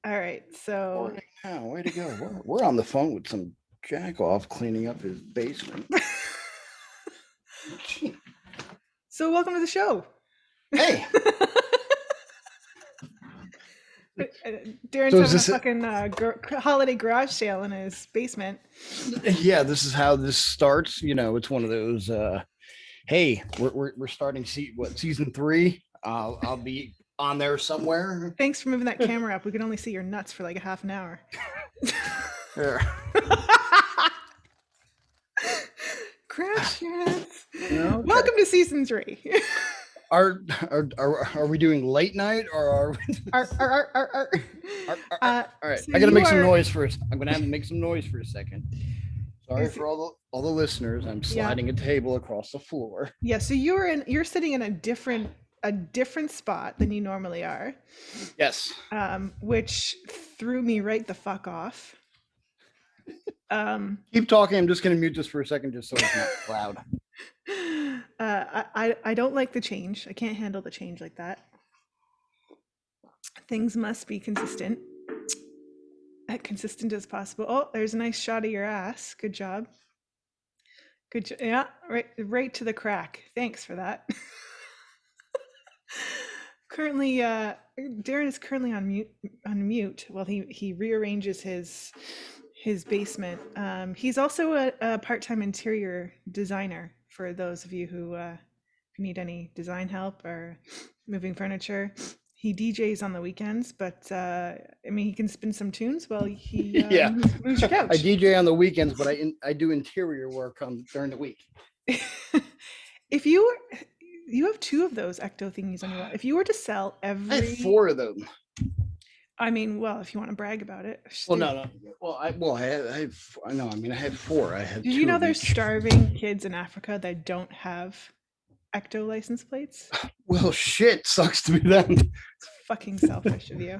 All right. So Recording now. Way to go. We're on the phone with some jack off cleaning up his basement. so welcome to the show. Hey, Darren's so is having a this? fucking holiday garage sale in his basement. Yeah, this is how this starts. You know, it's one of those. Hey, we're starting season 3. I'll be on there somewhere. Thanks for moving that camera up. We could only see your nuts for like a half an hour. There. Crash nuts. Okay. Welcome to season 3. Are we doing late night or are we? All right, So I gotta you make some are- noise first. I'm gonna have to make some noise for a second. Sorry Is- for all the listeners. I'm sliding a table across the floor. Yeah, so you're sitting in a different spot than you normally are. Yes. Which threw me right the fuck off. Keep talking. I'm just gonna mute this for a second just so it's not loud. I don't like the change. I can't handle the change like that. Things must be consistent. Consistent as possible. Oh, there's a nice shot of your ass. Good job. Good job. Yeah, right to the crack. Thanks for that. Currently, Darren is currently on mute while he rearranges his basement. He's also a part-time interior designer for those of you who need any design help or moving furniture. He DJs on the weekends, but I mean, he can spin some tunes while he moves your couch. I DJ on the weekends, but I do interior work during the week. If you have 2 of those ecto thingies on your wall, if you were to sell every, I have 4 of them. I mean, well, if you want to brag about it. Well, no. Well, I have. I know. I mean, I had 4. I had. Did 2 you know of there's each. starving kids in Africa that don't have ecto license plates? Well, shit, sucks to be them. It's fucking selfish of you.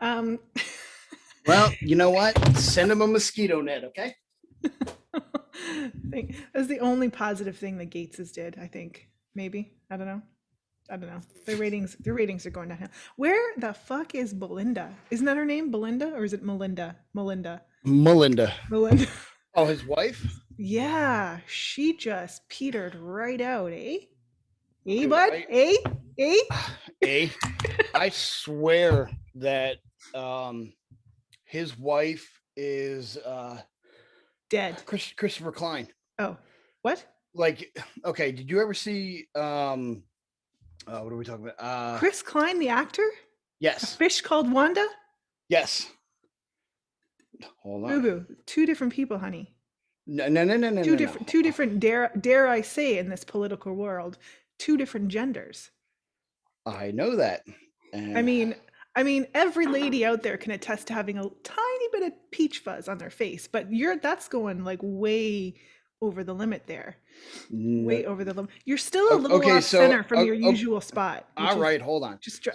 Well, you know what? Send them a mosquito net, okay? That's the only positive thing that Gates's did, I think. Maybe. I don't know. Their ratings are going downhill. Where the fuck is Belinda? Isn't that her name? Belinda? Or is it Melinda? Melinda. Oh, his wife? Yeah, she just petered right out, eh? Eh, Dude, bud? I swear that his wife is dead. Christopher Klein. Oh, what? Like, okay, did you ever see what are we talking about? Chris Klein, the actor? Yes. A fish called Wanda? Yes. Hold on. Boo boo. 2 different people, honey. No. Two different, dare I say, in this political world, 2 different genders. I know that. I mean, every lady out there can attest to having a tiny bit of peach fuzz on their face, but that's going like way over the limit there. Way over the limit. You're still a little off center from your usual spot. All right, hold on. So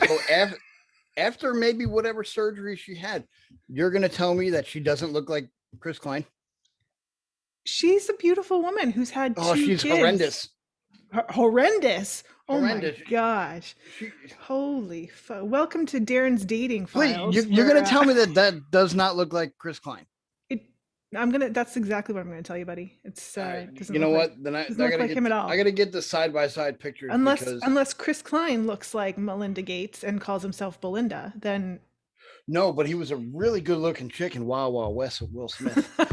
after maybe whatever surgery she had, you're gonna tell me that she doesn't look like Chris Klein? She's a beautiful woman who's had 2 she's kids. Horrendous. Horrendous. Oh horrendous. My gosh. Holy fuck. Welcome to Darren's dating files. Please, you're going to tell me that does not look like Chris Klein. That's exactly what I'm going to tell you, buddy. It's you know what? Then I got to him at all. I got to get the side-by-side pictures. Unless Chris Klein looks like Melinda Gates and calls himself Belinda, then no, but he was a really good-looking chick in Wild Wild West with Will Smith. All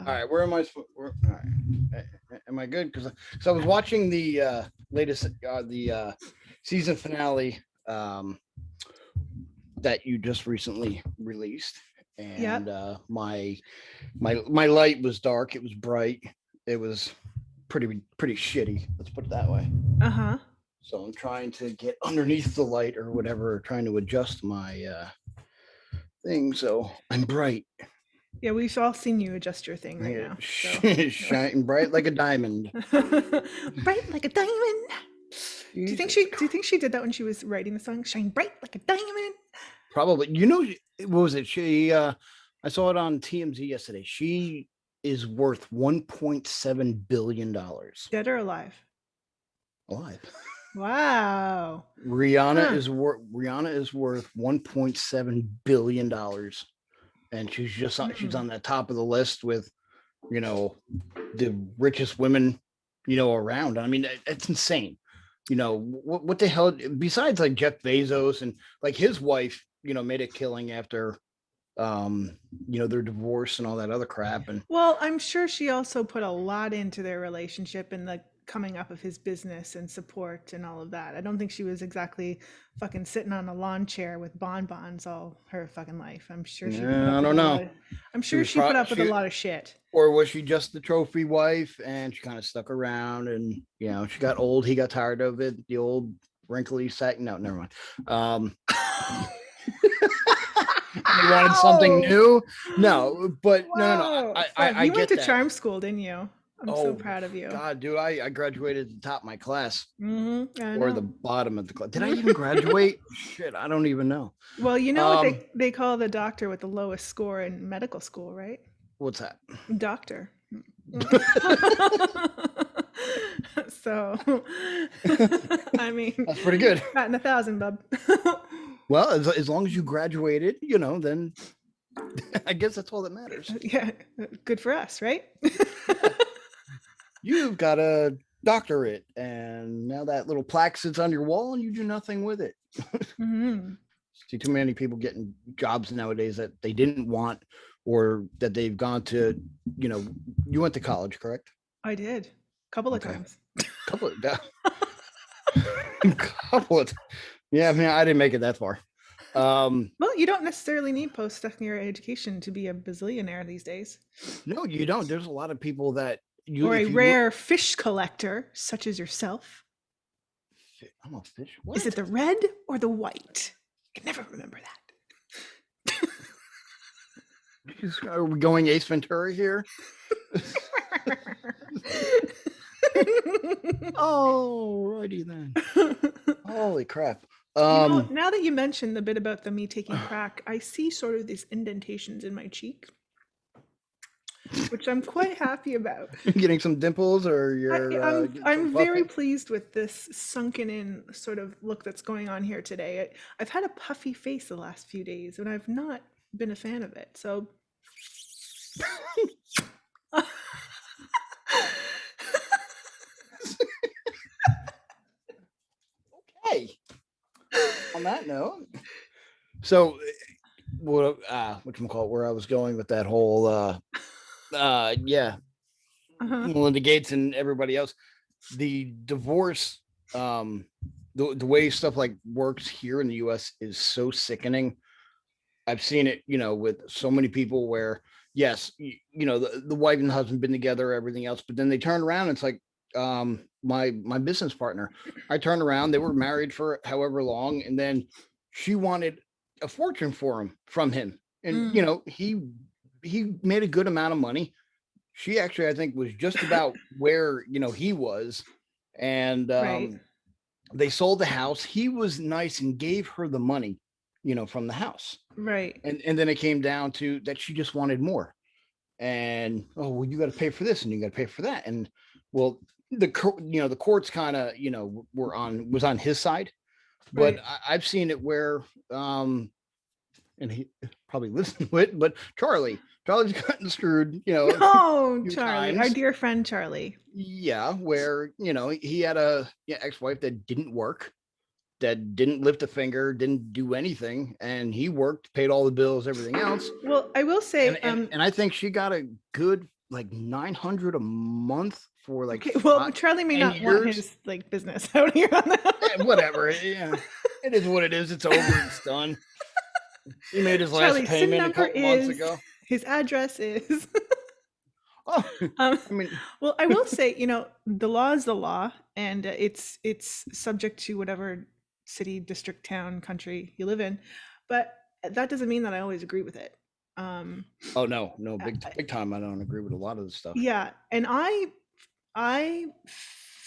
right, where am I? All right. Am I good? Because I was watching the latest season finale that you just recently released, and my light was dark. It was bright. It was pretty shitty. Let's put it that way. So I'm trying to get underneath the light or whatever, trying to adjust my thing so I'm bright. Yeah, we've all seen you adjust your thing right now. So. Shine bright like a diamond. Bright like a diamond. Do you think she did that when she was writing the song? Shine bright like a diamond. Probably. You know, what was it? She I saw it on TMZ yesterday. She is worth $1.7 billion. Dead or alive? Alive. Wow. Rihanna Huh. is worth 1.7 billion dollars, and she's Mm. on the top of the list with, you know, the richest women, around. I mean, it's insane. What the hell? Besides, like, Jeff Bezos and, like, his wife, made a killing after, their divorce and all that other crap. And Well, I'm sure she also put a lot into their relationship and the coming up of his business and support and all of that. I don't think she was exactly fucking sitting on a lawn chair with bonbons all her fucking life. I'm sure she put I up with don't a know. lot of I'm She sure was she put probably up with a she, lot of shit. or was she just the trophy wife and she kind of stuck around, and she got old. He got tired of it. The old wrinkly sack. No, never mind. He wanted something Ow! new. No, but no. Whoa. Fuck, I you went get to that. charm school, didn't you? I'm so Oh proud of you. God, dude, I graduated at the top of my class, I or the know. bottom of the class. Did I even graduate? Shit, I don't even know. Well, you know what Um, they call the doctor with the lowest score in medical school, right? what's that? Doctor. So, I mean, That's pretty good. batting 1,000, bub. Well, as long as you graduated, then I guess that's all that matters. Yeah, good for us, right? Yeah. You've got a doctorate, and now that little plaque sits on your wall, and you do nothing with it. Hmm. See too many people getting jobs nowadays that they didn't want, or that they've gone to. You went to college, correct? I did. Couple of Okay, times. couple of couple of. Yeah, man, I didn't make it that far. Well, you don't necessarily need post-secondary education to be a bazillionaire these days. No, you don't. There's a lot of people that Or a if you look. rare fish collector, such as yourself. I'm a fish. Is it What? the red or the white? I can never remember that. Are we going Ace Ventura here? Oh, righty then. Holy crap. Now that you mentioned the bit about the me taking crack, I see sort of these indentations in my cheek, which I'm quite happy about. Getting some dimples, or I, you're I'm getting some I'm very puffy? pleased with this sunken in sort of look that's going on here today. I've had a puffy face the last few days, and I've not been a fan of it. So Hey, on that note, so whatchamacallit, where I was going with that whole yeah, uh-huh. Melinda Gates and everybody else, the divorce, the way stuff like works here in the US is so sickening. I've seen it, with so many people where, yes, the wife and the husband been together, everything else, but then they turn around and it's like, my business partner, I turned around, they were married for however long, and then she wanted a fortune from him. And Mm, he made a good amount of money. She actually, I think, was just about where, he was. And right, they sold the house. He was nice and gave her the money, from the house. right. And then it came down to that she just wanted more. And, oh, well, you got to pay for this and you got to pay for that. And, well, the courts kind of, was on his side. But Right. I've seen it where, and he probably listened to it, but Charlie's gotten screwed, a Oh, few Charlie, our times. dear friend Charlie. Yeah, where, he had a ex-wife that didn't work, that didn't lift a finger, didn't do anything, and he worked, paid all the bills, everything else. Well, I will say, And I think she got a good, like, 900 a month for like okay, well, Charlie may 10 not want years. his like business out here on that. Whatever. Yeah, it is what it is. It's over. It's done. He made his last Charlie's SIN payment a number couple months is, ago. his address is. Oh, um, I mean, well, I will say, the law is the law, and it's subject to whatever city, district, town, country you live in, but that doesn't mean that I always agree with it. Um, oh no, I, big time. I don't agree with a lot of the stuff. yeah, and I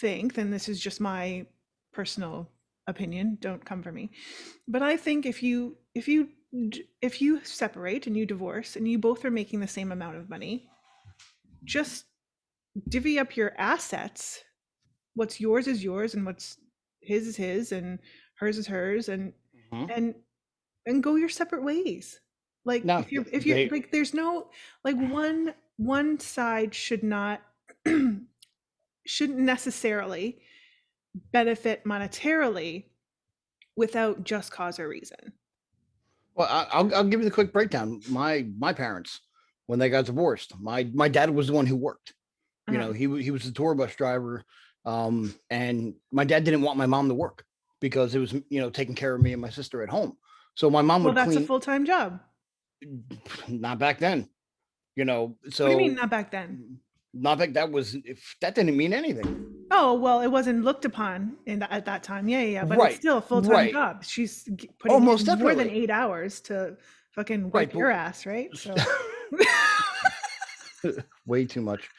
think, and this is just my personal opinion, don't come for me, but I think if you separate and you divorce and you both are making the same amount of money, just divvy up your assets. What's yours is yours, and what's his is his and hers is hers, Mhm. and and go your separate ways. Like No, if you're they like, there's no, like, one side should not shouldn't necessarily benefit monetarily without just cause or reason. well, I'll give you the quick breakdown. My parents, when they got divorced, my dad was the one who worked. Uh-huh. He was the tour bus driver, and my dad didn't want my mom to work because it was taking care of me and my sister at home. So my mom Well, would that's a clean. full-time job. Not back then, What do you mean so not back then? not like that was if that didn't mean anything. Oh, well, it wasn't looked upon at that time. Yeah, yeah, yeah, but it's Right, still a full-time right. job. She's Oh, putting most in more than definitely. 8 hours to fucking Right, wipe but your ass, right? So, way too much.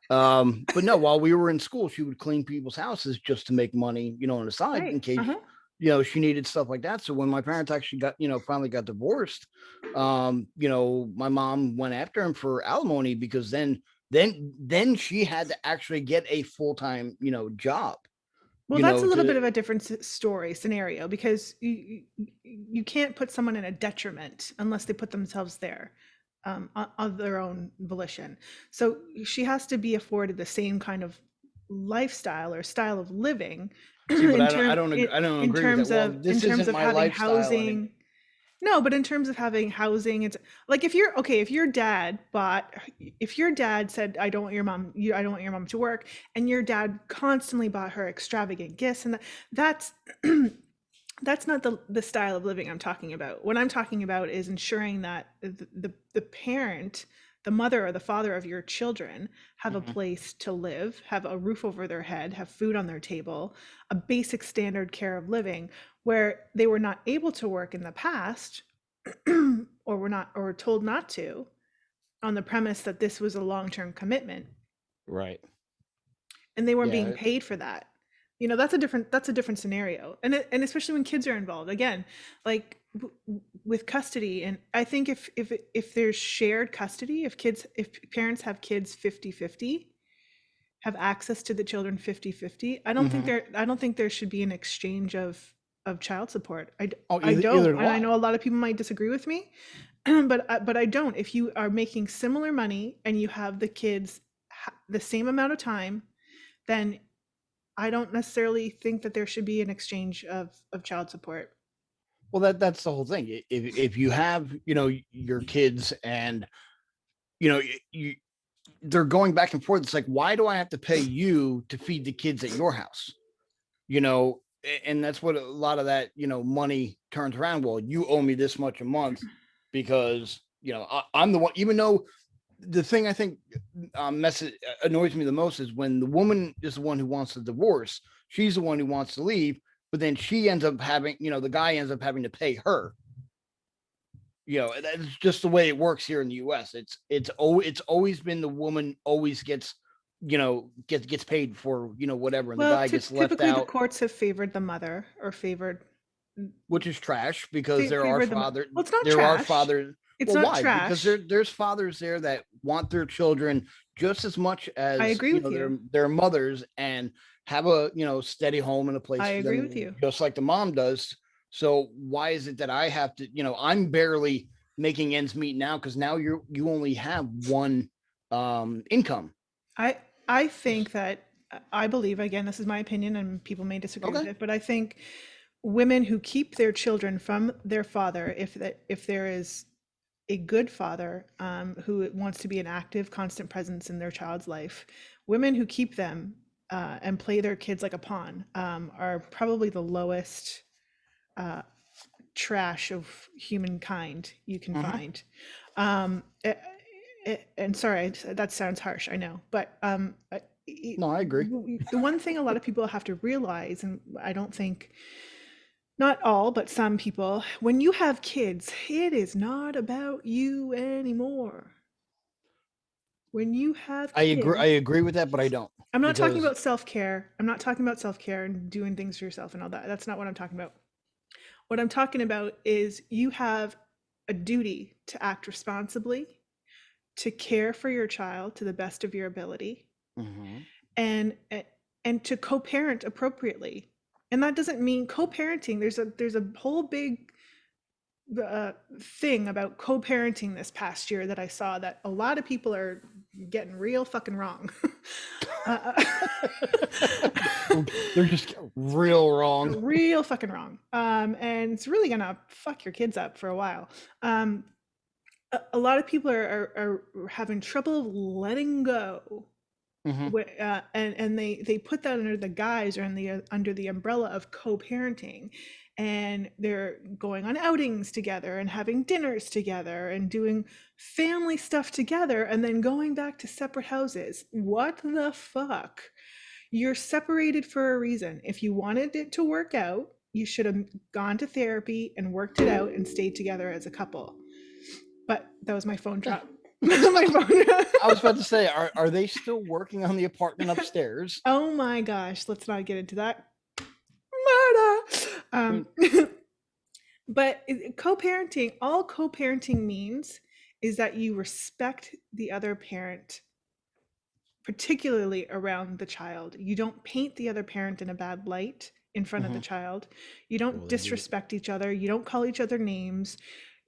But no, while we were in school, she would clean people's houses just to make money, on the side right. in case, Uh-huh. she needed stuff like that. So when my parents actually got, finally got divorced, my mom went after him for alimony because then she had to actually get a full-time, job, Well, that's a little to bit of a different story scenario, because you can't put someone in a detriment unless they put themselves there, of their own volition. So she has to be afforded the same kind of lifestyle or style of living see, but I don't in agree with that. terms Well, in this terms isn't of my having lifestyle anymore. housing. No, but in terms of having housing, it's like, if you're okay, if your dad said, "I don't want your mom, I don't want your mom to work," and your dad constantly bought her extravagant gifts, and that's that's not the style of living I'm talking about. What I'm talking about is ensuring that the parent, the mother or the father of your children, have a Mhm. place to live, have a roof over their head, have food on their table, a basic standard care of living, where they were not able to work in the past, or were not, or told not to, on the premise that this was a long-term commitment, Right. and they weren't being Yeah. paid for that. That's a different scenario, and especially when kids are involved again, like, with custody. And I think if there's shared custody, if parents have kids 50-50, have access to the children 50-50, Mhm. I don't think there should be an exchange of child support. Oh, I either don't, do and I I. know a lot of people might disagree with me, but I don't. If you are making similar money and you have the kids the same amount of time, then I don't necessarily think that there should be an exchange of child support. Well, that's the whole thing. If you have, your kids and you they're going back and forth. It's like, why do I have to pay you to feed the kids at your house? And that's what a lot of that, money turns around. Well, you owe me this much a month because, I'm the one, even though the thing I think annoys me the most is when the woman is the one who wants the divorce. She's the one who wants to leave, but then she ends up having, the guy ends up having to pay her. That's just the way it works here in the U.S. It's always been the woman always gets, gets paid for, whatever, and the Well, guy gets left typically the out, courts have favored the mother, or which is trash because favored well, it's not there are trash. fathers. It's Well, not why? Because trash. there's fathers there that want their children just as much I as agree with you. their mothers, and have a steady home and a I place for agree them to with live, you. just like the mom does. So why is it that I have to? I'm barely making ends meet now because now you only have one income. I I think that I believe, again, this is my opinion and people may disagree with Okay. it, but I think women who keep their children from their father, if there is a good father, who wants to be an active, constant presence in their child's life, women who keep them, and play their kids like a pawn, are probably the lowest, uh, trash of humankind you can Uh-huh. find. And sorry, that sounds harsh, I know, but No, I agree. the one thing a lot of people have to realize, and I don't think, not all, but some people, when you have kids, it is not about you anymore. When you have I kids, agree with that, but I don't I'm not talking because about self-care. I'm not talking about self-care and doing things for yourself and all that. That's not what I'm talking about. What I'm talking about is you have a duty to act responsibly, to care for your child to the best of your ability, Mhm. and and to co-parent appropriately. And that doesn't mean co-parenting. There's a whole big thing about co-parenting this past year that I saw that a lot of people are getting real fucking wrong. They're just real wrong. Real fucking wrong. And it's really gonna fuck your kids up for a while. A lot of people are having trouble letting go. And they put that under the guise or under the umbrella of co-parenting, and they're going on outings together and having dinners together and doing family stuff together and then going back to separate houses. What the fuck? You're separated for a reason. If you wanted it to work out, you should have gone to therapy and worked it out and stayed together as a couple. But that was my phone drop. My phone. I was about to say, are they still working on the apartment upstairs? Oh my gosh, let's not get into that. Murder. But co-parenting, all co-parenting means is that you respect the other parent, particularly around the child. You don't paint the other parent in a bad light in front of the child. You don't disrespect each other. You don't call each other names.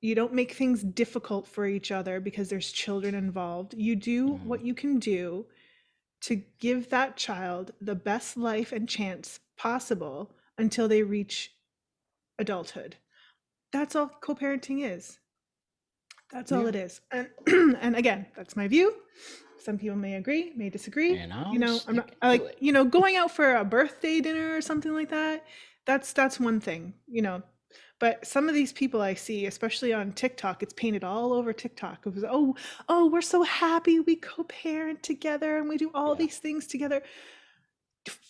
You don't make things difficult for each other because there's children involved. You do what you can do to give that child the best life and chance possible until they reach adulthood. That's all co-parenting is. That's all it is. And again, that's my view. Some people may agree, may disagree. And I'm not like, going out for a birthday dinner or something like that. That's one thing, But some of these people I see, especially on TikTok, it's painted all over TikTok. It was, oh, we're so happy we co-parent together and we do all these things together.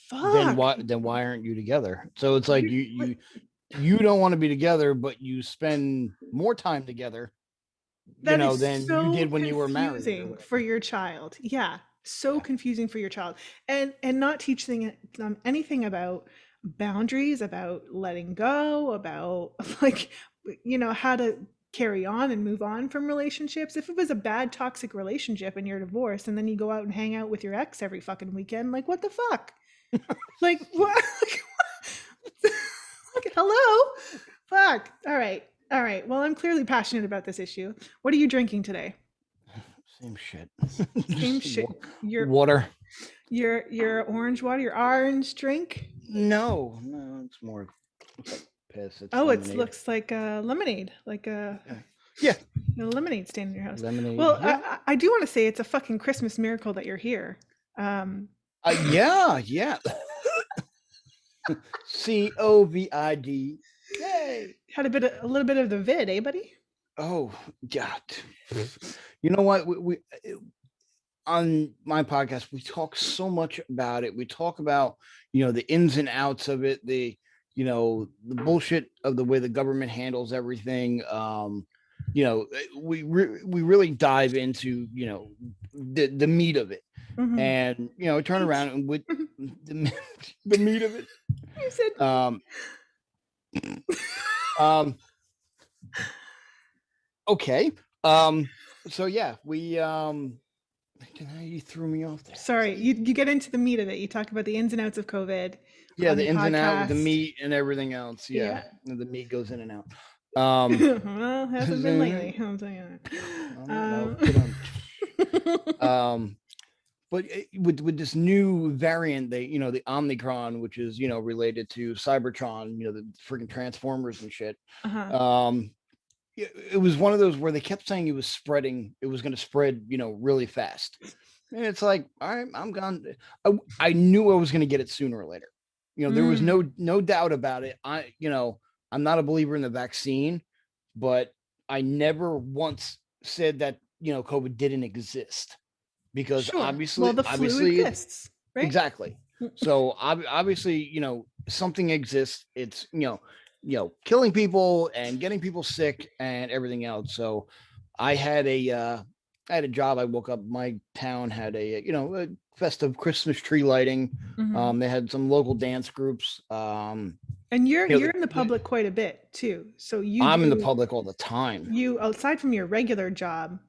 Fuck. Then why aren't you together? So it's like you don't want to be together, but you spend more time together, than you did when you were married. Confusing for your child. Yeah. So confusing for your child. And not teaching them anything about boundaries, about letting go, about how to carry on and move on from relationships. If it was a bad toxic relationship and you're divorced and then you go out and hang out with your ex every fucking weekend, like what the fuck? Like what? Hello? Fuck. All right. Well, I'm clearly passionate about this issue. What are you drinking today? Same shit. Same shit. Your water. Your orange water, your orange drink? No, it's more piss. It's lemonade. It looks like a lemonade, like a lemonade stand in your house. Lemonade. Well, yeah. I do want to say it's a fucking Christmas miracle that you're here. Yeah. COVID. Yay! Had a little bit of the vid, eh, buddy? Oh God! You know what? We on my podcast we talk so much about it. We talk about the ins and outs of it, the bullshit of the way the government handles everything. We really dive into the meat of it, and turn around and with the meat of it. You said. Okay. So yeah, we you threw me off there. Sorry, you get into the meat of it. You talk about the ins and outs of COVID. Yeah, the ins and outs, the meat and everything else. Yeah. The meat goes in and out. Well, hasn't been lately. I'll tell you that. But with this new variant, the Omicron, which is related to Cybertron, the freaking Transformers and shit. It was one of those where they kept saying it was going to spread, really fast. And it's like, all right, I'm gone. I knew I was going to get it sooner or later. There was no doubt about it. I'm not a believer in the vaccine, but I never once said that, COVID didn't exist. Because obviously the flu exists, right? Exactly. So obviously, something exists. It's killing people and getting people sick and everything else. So I had a job. I woke up. My town had a festive Christmas tree lighting. They had some local dance groups. And you're in the public quite a bit too. So I'm in the public all the time. You, aside from your regular job,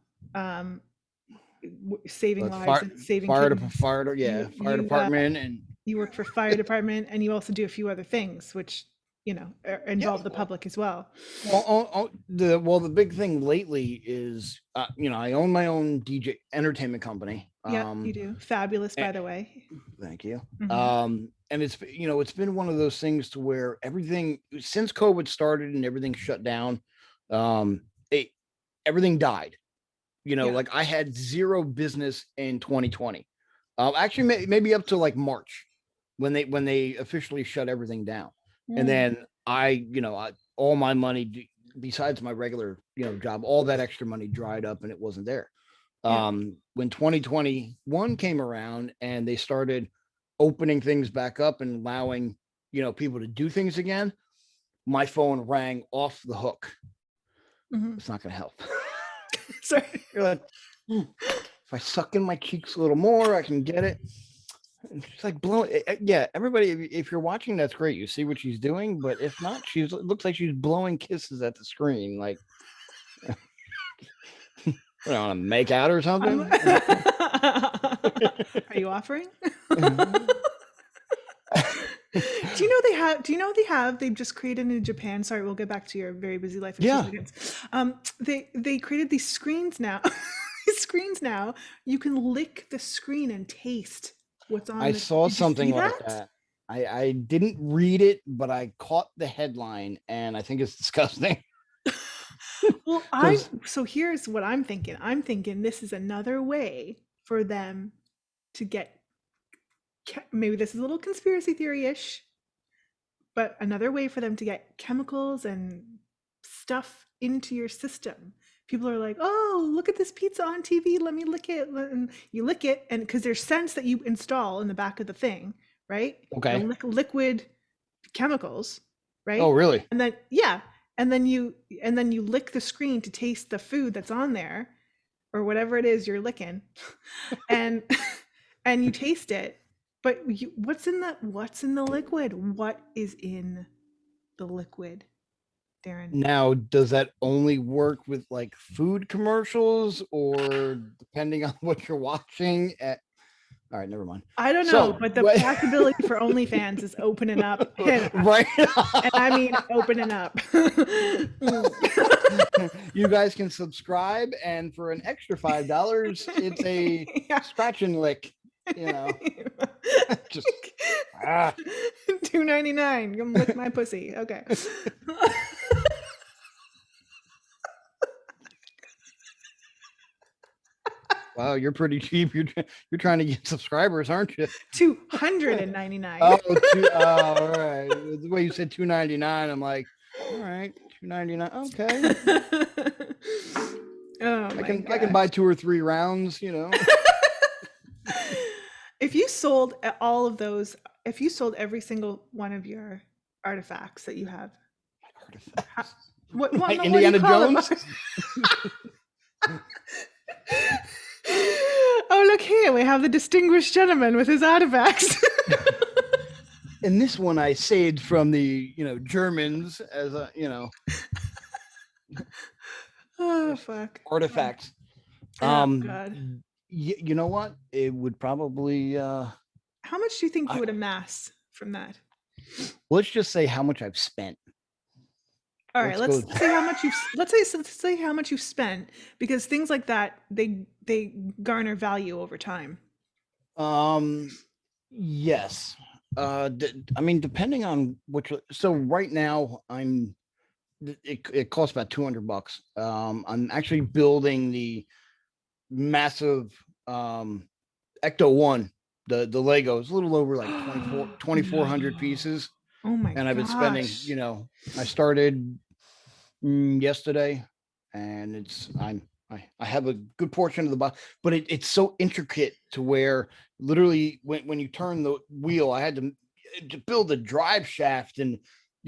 saving lives and saving fire department and you work for fire department, and you also do a few other things, which Yeah. involve the public as well. The big thing lately is I own my own DJ entertainment company. Yeah, you do. Fabulous, by the way. Thank you. Mhm. And it's been one of those things to where everything since COVID started and everything shut down, um, it everything died. Yeah. Like I had zero business in 2020. Actually, maybe up to like March when they officially shut everything down, and then all my money besides my regular job, all that extra money dried up and it wasn't there. Yeah. When 2021 came around and they started opening things back up and allowing people to do things again, my phone rang off the hook. Mhm. It's not going to help. Sorry. You're like, if I suck in my cheeks a little more, I can get it. She's like blowing. Yeah, everybody, if you're watching, that's great. You see what she's doing, but if not, it looks like she's blowing kisses at the screen. Like, what, on a make out or something? Are you offering? Do you know they have? They've just created in Japan. Sorry, we'll get back to your very busy life in Yeah. 2 seconds. They created these screens now. Screens now. You can lick the screen and taste what's on. I saw Did you something see like that. I didn't read it, but I caught the headline, and I think it's disgusting. Well, so here's what I'm thinking. I'm thinking this is another way for them to get. Maybe this is a little conspiracy theory-ish, but another way for them to get chemicals and stuff into your system. People are like, oh, look at this pizza on TV, let me lick it. And you lick it, and because there's scents that you install in the back of the thing, right? Okay. Liquid chemicals, right? Oh, really? And then and then you lick the screen to taste the food that's on there, or whatever it is you're licking, and and you taste it. But what's in the liquid? What is in the liquid, Darren? Now, does that only work with like food commercials, or depending on what you're watching? All right, never mind. I don't know, but the possibility for OnlyFans is opening up, right? And I mean opening up. You guys can subscribe, and for an extra $5, it's a scratch and lick. Just $2.99. Come lick my pussy. Okay. Wow, you're pretty cheap. You're trying to get subscribers, aren't you? $299. All right. The way you said $2.99, I'm like, all right, $2.99. Okay. I can buy 2 or 3 rounds. If you sold all of those, if you sold every single one of your artifacts that you have, what Indiana Jones? Oh, look here, we have the distinguished gentleman with his artifacts. And this one I saved from the Germans as a oh fuck, artifacts. God. You know what? It would probably. How much do you think you would amass from that? Let's just say how much I've spent. All right, let's say how much you've spent, because things like that they garner value over time. Yes. I mean, depending on so right now it costs about $200. I'm actually building the massive Ecto 1, the Legos, a little over like 2,400 pieces. Oh my god. And I've been spending, I started yesterday, and I have a good portion of the box, but it's so intricate to where literally when you turn the wheel, I had to build the drive shaft and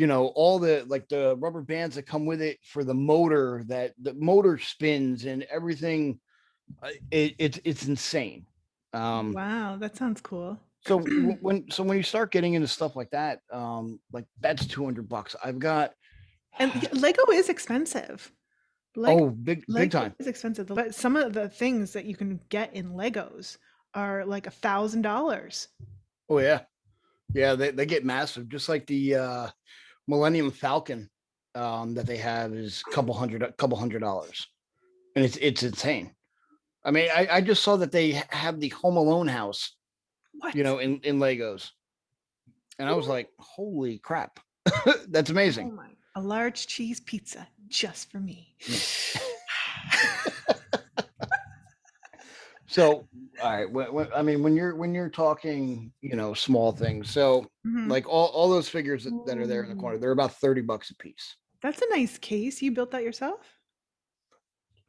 all the the rubber bands that come with it for the motor, that the motor spins and everything. It's insane. Wow, that sounds cool. So when you start getting into stuff like that, that's $200. I've got, and Lego is expensive. Big time. It's expensive, but some of the things that you can get in Legos are like $1,000. Oh yeah. Yeah, they get massive, just like the Millennium Falcon that they have is couple hundred dollars, and it's insane. I mean, I just saw that they have the Home Alone house, What? in Legos, and I was What? like, holy crap, that's Oh amazing. my! A large cheese pizza just for me. Yeah. So, all right, I mean, when you're talking, small things, so Mhm. like all those figures that are there in the Ooh, corner, they're about $30 a piece. that's a nice case. You built that yourself?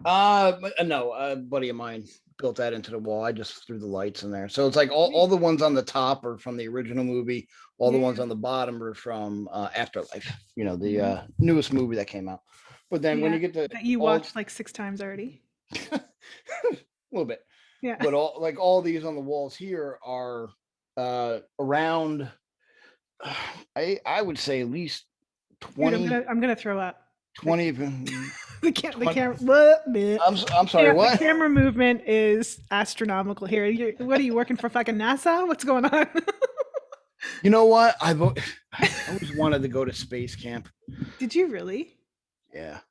No, a buddy of mine built that into the wall. I just threw the lights in there. So it's like all Nice. the ones on the top are from the original movie. All the Yeah. ones on the bottom are from Afterlife, the Mhm. newest movie that came out. But then when Yeah. you get to That you all watched like 6 times already. a little bit, Yeah. but all these on the walls here are around I would say at least Dude, 20 I'm gonna throw up. The 20 the 20. camera bleh. I'm sorry, The what? camera movement is astronomical here. What are you working for fucking NASA? What's going on? You know what? I always wanted to go to space camp. Did you really? Yeah.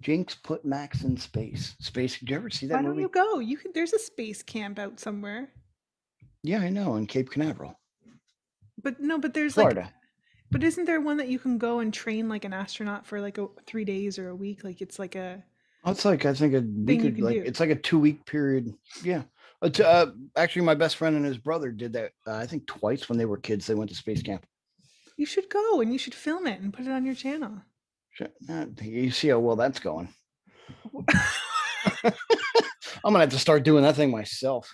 Jinx put Max in space. Space. Did you ever see that Why don't you movie? go? There's a space camp out somewhere. Yeah, I know, in Cape Canaveral, But no, but there's like Florida. but isn't there one that you can go and train like an astronaut for like 3 days or a week? Like it's like a Oh, it's like I think we thing you could can like do. it's like a 2 week period. Yeah. Actually, my best friend and his brother did that. I think twice when they were kids. They went to space camp. You should go and you should film it and put it on your channel. You see how well that's going. I'm gonna have to start doing that thing myself.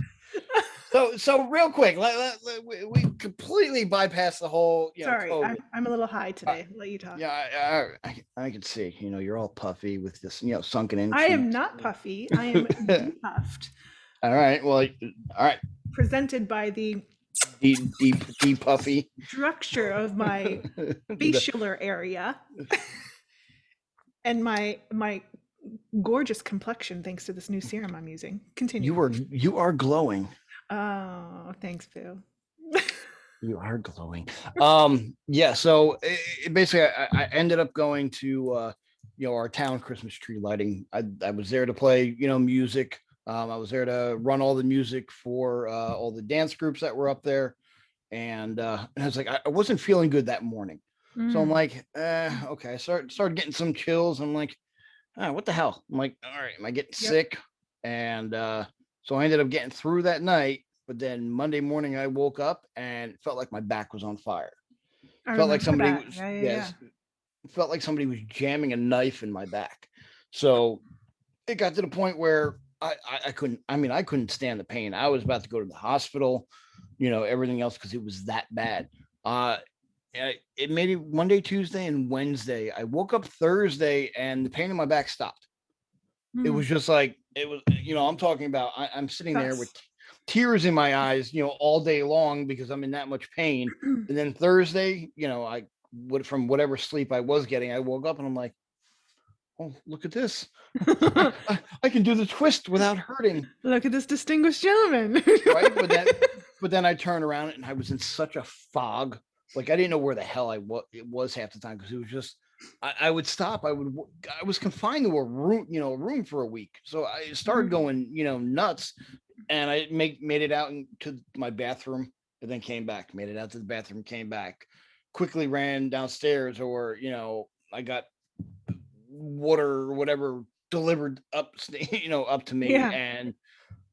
So real quick, we completely bypassed the whole, Sorry, COVID. I'm a little high Uh, today. I'll let you talk. yeah, I can see. You're all puffy with this, sunken in I am cheeks. not puffy. I am depuffed. All right. Well, all right. Presented by the Deep puffy. structure of my The- facialer area and my gorgeous complexion thanks to this new serum I'm using. Continue. you are glowing. Oh, thanks, Boo. You are glowing. Yeah. So basically, I ended up going to our town Christmas tree lighting. I was there to play music. I was there to run all the music for all the dance groups that were up there, and I was like, I wasn't feeling good that morning, so I'm Mm, like, okay. I started getting some chills. I'm like, what the hell? I'm like, all right, am I getting yep, sick? And so I ended up getting through that night. But then Monday morning, I woke up and felt like my back was on fire. I Felt like remember somebody that. was, Yeah, yeah, yeah. yes, felt like somebody was jamming a knife in my back. So it got to the point where I couldn't. I mean, I couldn't stand the pain. I was about to go to the hospital, everything else because it was that bad. It made it Monday, Tuesday, and Wednesday. I woke up Thursday and the pain in my back stopped. It Mm, was just like it was. I'm talking about. I'm sitting there with sus. tears in my eyes, all day long because I'm in that much pain. And then Thursday, I would from whatever sleep I was getting, I woke up and I'm like, oh, look at this. I can do the twist without hurting. Look at this distinguished gentleman. Right. But then I turned around and I was in such a fog. Like I didn't know where the hell it was half the time because it was just I would stop. I was confined to a room for a week. So I started Mm, going, nuts, and I made it out into my bathroom and then came back. Made it out to the bathroom, came back, quickly ran downstairs, or I got water or whatever delivered up, up to me, yeah. and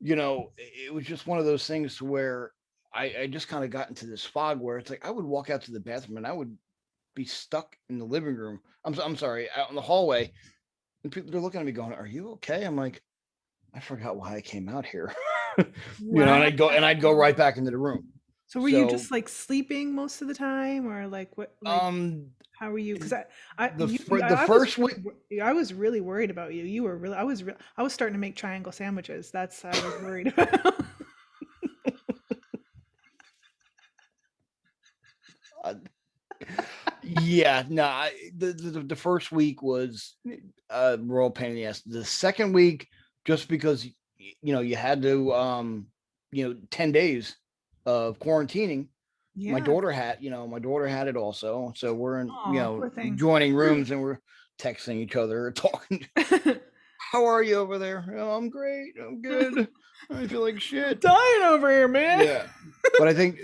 it was just one of those things to where I just kind of got into this fog where it's like I would walk out to the bathroom and I would be stuck in the living room. I'm sorry, out in the hallway, and people are looking at me going, "Are you okay?" I'm like, I forgot why I came out here. And Wow. I'd go right back into the room. So were you So just like sleeping most of the time, or like what? Like um how were you? Because the first week. I was really worried about you. You were really I was starting to make triangle sandwiches. That's I was worried about. uh, yeah, no, the first week was a real pain in the ass. The second week, just because you had to 10 days of quarantining, my Yeah. daughter had, my daughter had it also. So we're in, Oh, poor thing. joining rooms and we're texting each other, talking. How are you over there? Oh, I'm great. I'm good. I feel like shit. Dying over here, man. Yeah. But I think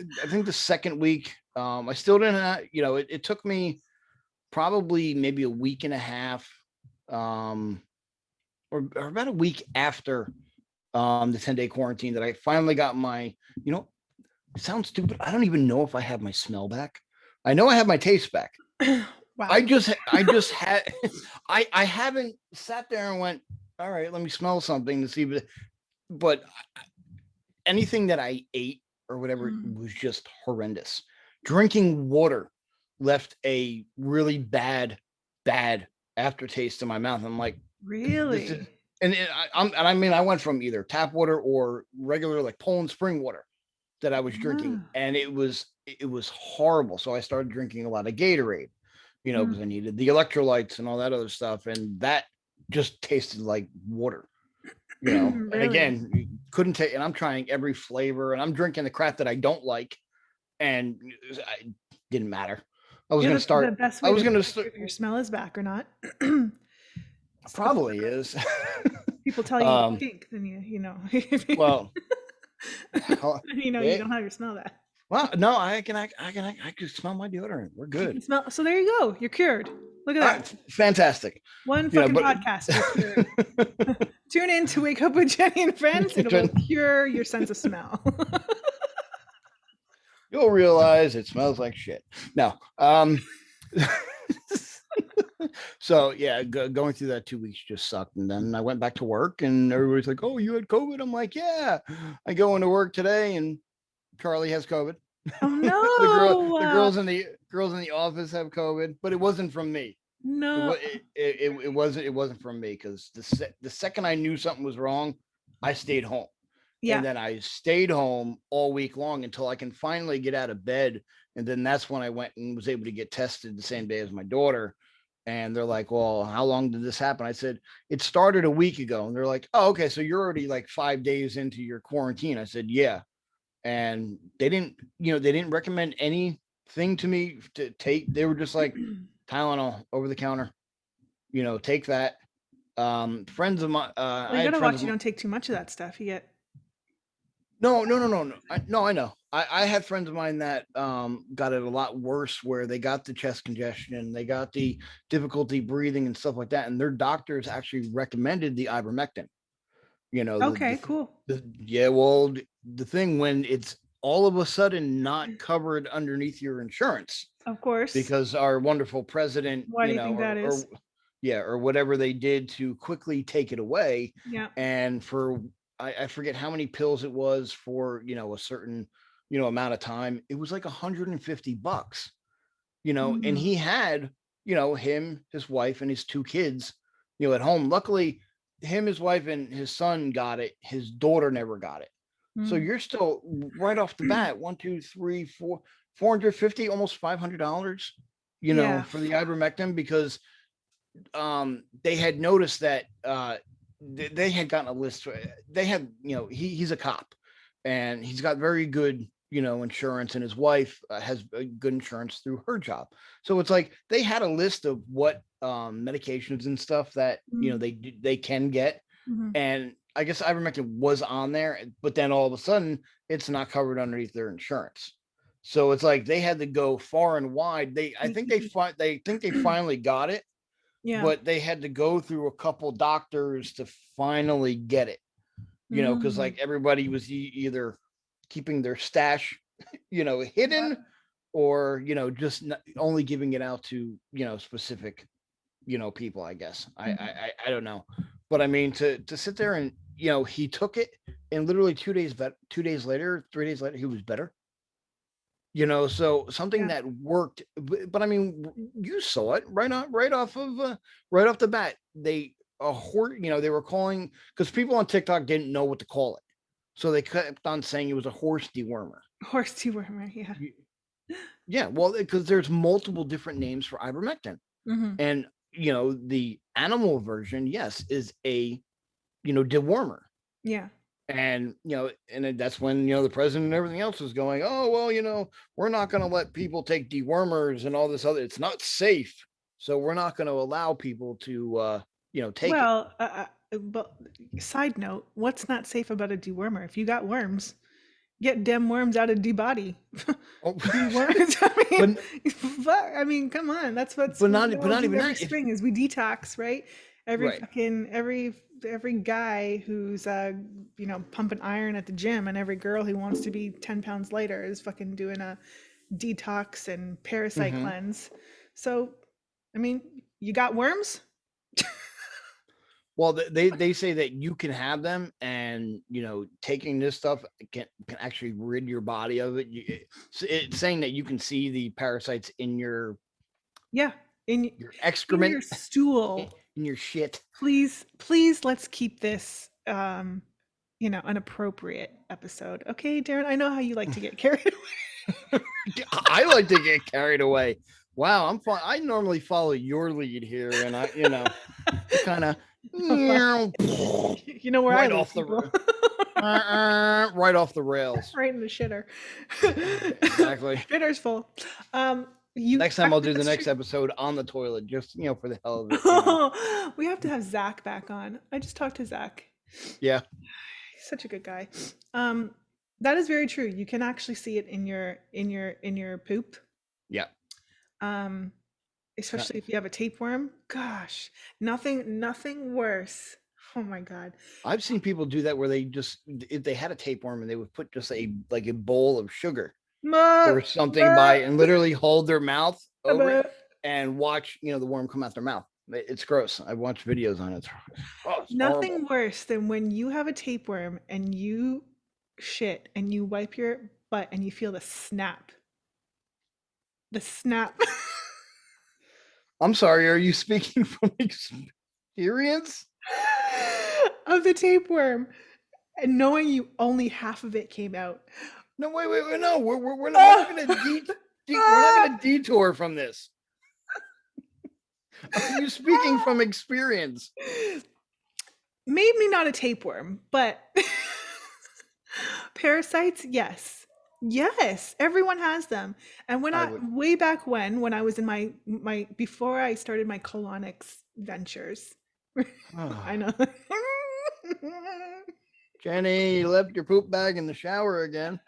the second week, I still didn't have, it took me probably maybe a week and a half, or about a week after the 10-day quarantine that I finally got my, it sounds stupid. I don't even know if I have my smell back. I know I have my taste back. Wow. I just had, I haven't sat there and went, all right, let me smell something to see if but anything that I ate or whatever was just horrendous. Drinking water left a really bad aftertaste in my mouth. I'm like, this is, Really? I mean, I went from either tap water or regular like Poland spring water that I was drinking, Ah. and it was horrible. So I started drinking a lot of Gatorade, because I needed the electrolytes and all that other stuff, and that just tasted like water. And Really? again, you couldn't take, and I'm trying every flavor, and I'm drinking the crap that I don't like, and it didn't matter. I was Yeah, gonna that's the start. best I way to was gonna know start. if your smell is back or not. So if Probably is. people tell you you um. stink, then you know Well. you don't have your smell back. Well, no, I can smell my deodorant. We're You good. can smell. So there you go. You're cured. Look at All that. right, fantastic. One fucking But podcast. You're cured. Tune in to Wake Up with Jenny and Friends. It will cure your sense of smell. you'll realize it smells like shit. No. So yeah, going through that 2 weeks just sucked, and then I went back to work, and everybody's like, "Oh, you had COVID?" I'm like, "Yeah." I go into work today, and Charlie has COVID. Oh The no! girls in the office have COVID, but it wasn't from me. No. It wasn't from me, because the second I knew something was wrong, I stayed home. And Yeah. then I stayed home all week long until I can finally get out of bed. And then that's when I went and was able to get tested the same day as my daughter. And they're like, "Well, how long did this happen?" I said, "It started a week ago." And they're like, "Oh, okay. So you're already like 5 days into your quarantine." I said, "Yeah." And they didn't recommend anything to me to take. They were just like, Tylenol over the counter, take that. Friends of mine, Well, I you had gotta friends watch of you mine. don't take too much of that stuff. You get No. I know. I had friends of mine that got it a lot worse, where they got the chest congestion, they got the difficulty breathing and stuff like that, and their doctors actually recommended the ivermectin. You know, okay. Cool. yeah. Well, the thing, when it's all of a sudden not covered underneath your insurance, Of course. because our wonderful president, Why do you think that or is? yeah, or whatever they did to quickly take it away. Yeah. And for, I forget how many pills it was for, a certain, amount of time. It was like $150, and Mm. he had, him, his wife, and his two kids, at home. Luckily, him, his wife, and his son got it. His daughter never got it. So Mm. you're still right off the bat, one, two, three, four, 450, almost $500, Yeah. for the ivermectin, because they had noticed that they had gotten a list. They had, he's a cop, and he's got very good, insurance, and his wife has good insurance through her job. So it's like they had a list of what medications and stuff that Mm. they can get, Mhm. and I guess ivermectin was on there, but then all of a sudden it's not covered underneath their insurance. So it's like they had to go far and wide. They think they finally got it, Yeah. but they had to go through a couple doctors to finally get it. Because Mm. like everybody was either keeping their stash, hidden, or just only giving it out to specific people. I guess Mhm. I don't know, but I mean, to sit there and he took it, and literally 2 days later, 3 days later, he was better. So something Yeah. that worked, but I mean, you saw it right off the bat. They were calling, because people on TikTok didn't know what to call it, so they kept on saying it was a horse dewormer. Horse dewormer. Yeah. Yeah, well, because there's multiple different names for ivermectin, Mhm. and the animal version, yes, is a dewormer. Yeah. And and then that's when the president and everything else was going, oh well, we're not going to let people take dewormers and all this other. It's not safe, so we're not going to allow people to take it. Well, but side note, what's not safe about a dewormer? If you got worms, get dem worms out of de body. Oh, Deworms. I mean, come on. That's what but we not all do even every that. spring is we detox, right? Every Right. fucking every guy who's pumping iron at the gym, and every girl who wants to be 10 pounds lighter is fucking doing a detox and parasite Mm-hmm. cleanse. So, I mean, you got worms? Well, they say that you can have them, and taking this stuff can actually rid your body of it. It's saying that you can see the parasites in your Yeah, in excrement, your stool. in your shit. Please, let's keep this an appropriate episode. Okay, Darren, I know how you like to get carried away. I like to get carried away. Wow, I normally follow your lead here, and I kind of You know where I right live, off people. right off the rails. Right in the shitter. Exactly. Shitter's full. Next time I'll do the that's next true. episode on the toilet, just for the hell of it. We have to have Zach back on. I just talked to Zach. Yeah. He's such a good guy. That is very true. You can actually see it in your poop. Yeah. Especially if you have a tapeworm. Gosh, nothing worse. Oh my God. I've seen people do that where they just, if they had a tapeworm, and they would put just a bowl of sugar or something by, and literally hold their mouth over it and watch the worm come out their mouth. It's gross. I watched videos on it. It's Nothing horrible. worse than when you have a tapeworm and you shit and you wipe your butt and you feel the snap. The snap. I'm sorry, are you speaking from experience? Of the tapeworm and knowing you only half of it came out. No, wait, no, we're not going to detour from this. Are you speaking from experience? Maybe not a tapeworm, but parasites, yes, everyone has them. And way back when I was in my before I started my colonics ventures. I know. Jenny, you left your poop bag in the shower again.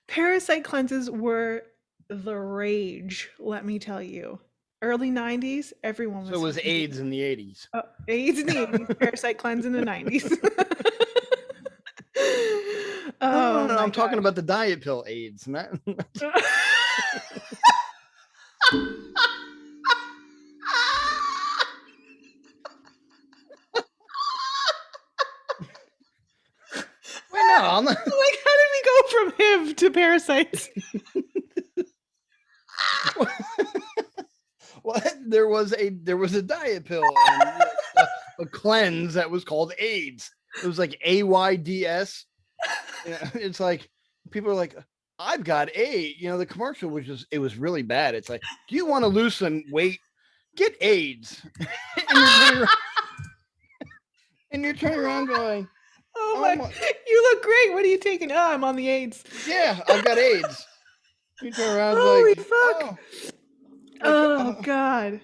Parasite cleanses were the rage, let me tell you. Early 90s, everyone was. So it was AIDS in the 80s. AIDS in the 80s, parasite cleanse in the 90s. No, I'm talking about the diet pill AIDS. Wait, no, I'm not. Like, how did we go from HIV to parasites? Well, there was a diet pill and a cleanse that was called AIDS. It was like AIDS. It's like people are like, I've got AIDS. The commercial was just, it was really bad. It's like, do you want to lose some weight? Get AIDS. And you're turning around going, oh my, you look great. What are you taking? Oh, I'm on the AIDS. Yeah, I've got AIDS. You turn around Holy like, fuck. Oh God.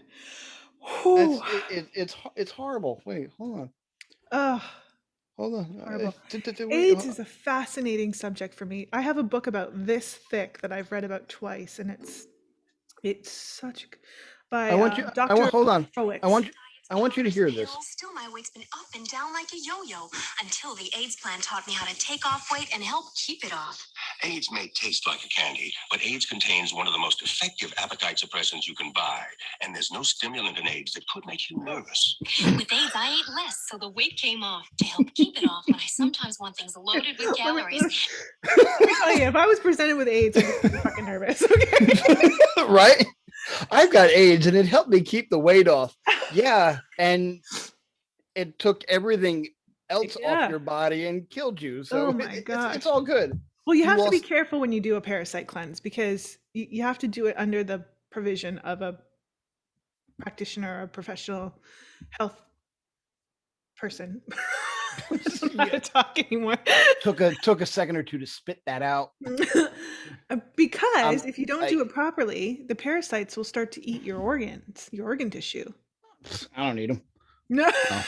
It's horrible. Wait, hold on. Hold on. Horrible. AIDS is a fascinating subject for me. I have a book about this thick that I've read about twice, and it's such by Dr. Hold on. I want you to hear this. Still, my weight's been up and down like a yo-yo until the AIDS plan taught me how to take off weight and help keep it off. AIDS may taste like a candy, but AIDS contains one of the most effective appetite suppressants you can buy. And there's no stimulant in AIDS that could make you nervous. With AIDS, I ate less, so the weight came off. To help keep it off, when I sometimes want things loaded with calories. Oh yeah, if I was presented with AIDS, I'd be fucking nervous. Okay. Right? I've got AIDS and it helped me keep the weight off. Yeah. And it took everything else off your body and killed you. So it's all good. Well, you have to be careful when you do a parasite cleanse because you have to do it under the provision of a practitioner or a professional health person. I don't know how to talk anymore. Took a second or two to spit that out. Because if you don't do it properly, the parasites will start to eat your organs, your organ tissue. I don't need them. No. Oh.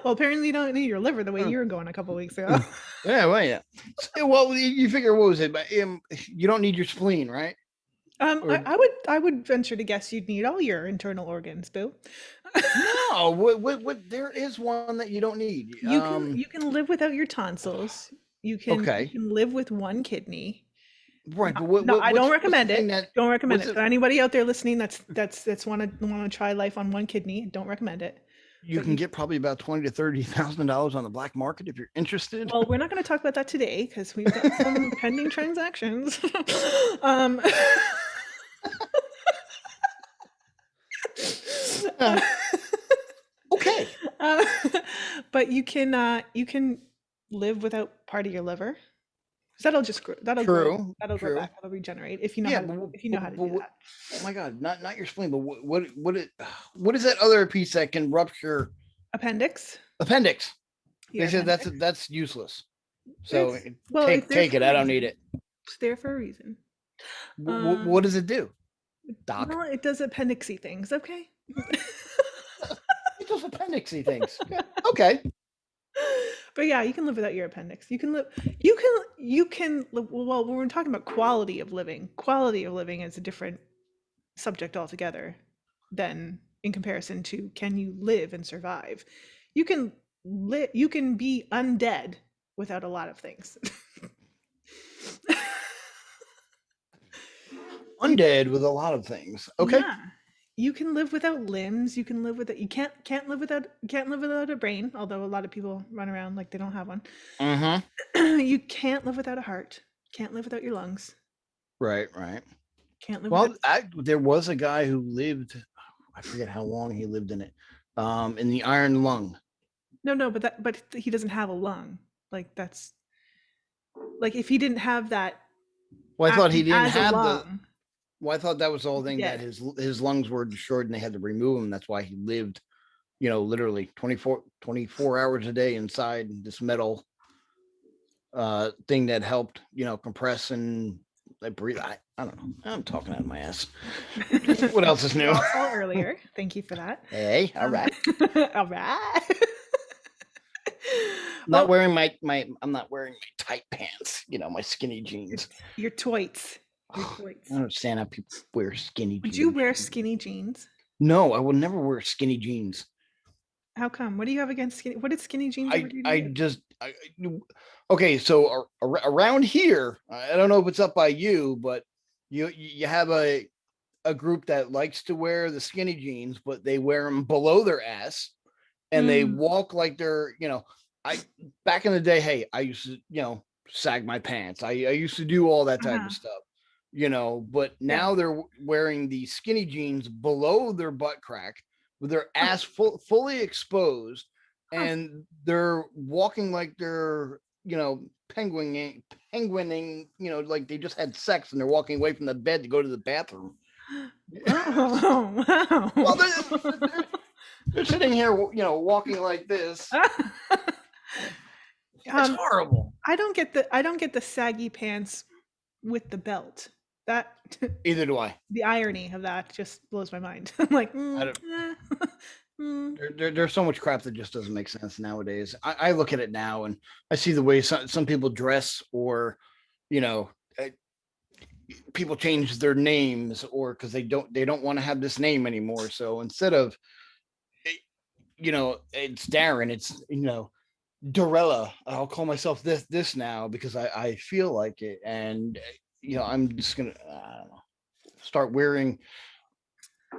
Well, apparently you don't need your liver the way you were going a couple weeks ago. Yeah, well, yeah. Well, you figure, what was it? But you don't need your spleen, right? I would venture to guess you'd need all your internal organs, Boo. No, what? There is one that you don't need. You can live without your tonsils. You can live with one kidney. Right, but I don't recommend it. Don't recommend it. it? For anybody out there listening that's want to try life on one kidney, don't recommend it. You can get probably about $20,000 to $30,000 on the black market if you're interested. Well, we're not going to talk about that today because we've got some pending transactions. Okay. But you can live without part of your liver. That'll grow back. That'll regenerate if you know how to do that. Oh my God, not your spleen, but what is that other piece that can rupture? Appendix. They said that's useless. So take it. I don't need it. It's there for a reason. What does it do, Doc? Well, it does appendixy things. Okay. It does appendixy things. Okay. But yeah, you can live without your appendix. You can live. Well, when we're talking about quality of living is a different subject altogether than in comparison to can you live and survive. You can be undead without a lot of things. Undead with a lot of things. Okay. Yeah. You can live without limbs. You can live without. You can't live without a brain. Although a lot of people run around like they don't have one. You can't live without a heart. Can't live without your lungs. Right. Can't live. Well, there was a guy who lived. I forget how long he lived in it. In the iron lung. No, but he doesn't have a lung. Like that's. Like if he didn't have that. Well, I thought he didn't have lung, Well, I thought that was the whole thing, that his lungs were destroyed and they had to remove them. That's why he lived, literally 24 hours a day inside this metal thing that helped, compress and breathe. I don't know. I'm talking out of my ass. What else is new? Also earlier. Thank you for that. Hey, all right. All right. I'm not wearing my tight pants, my skinny jeans. Your toits. I don't understand how people wear skinny jeans. Would you wear skinny jeans? No, I would never wear skinny jeans. How come? What do you have against skinny? What did skinny jeans ever do to you? Okay, so around here, I don't know if it's up by you, but you have a group that likes to wear the skinny jeans, but they wear them below their ass, and they walk like they're, back in the day, hey, I used to, sag my pants. I used to do all that type of stuff. But now they're wearing the skinny jeans below their butt crack with their ass fully exposed, and they're walking like they're, penguining, like they just had sex and they're walking away from the bed to go to the bathroom. Oh, wow. Well, they're sitting here, walking like this. It's horrible. I don't get the saggy pants with the belt. That either do I. The irony of that just blows my mind. I'm like, There's so much crap that just doesn't make sense nowadays. I look at it now and I see the way some people dress, or people change their names, or because they don't want to have this name anymore. So instead of it's Darren, it's Dorella. I'll call myself this now because I feel like it, and I'm just gonna start wearing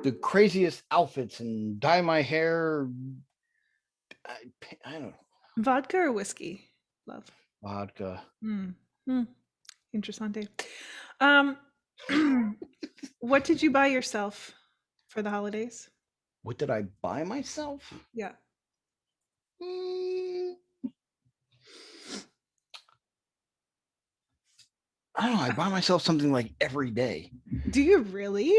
the craziest outfits and dye my hair. I don't know. Vodka or whiskey, love? Vodka. Interessante. What did you buy yourself for the holidays? What did I buy myself? Yeah. I don't know. I buy myself something like every day. Do you really?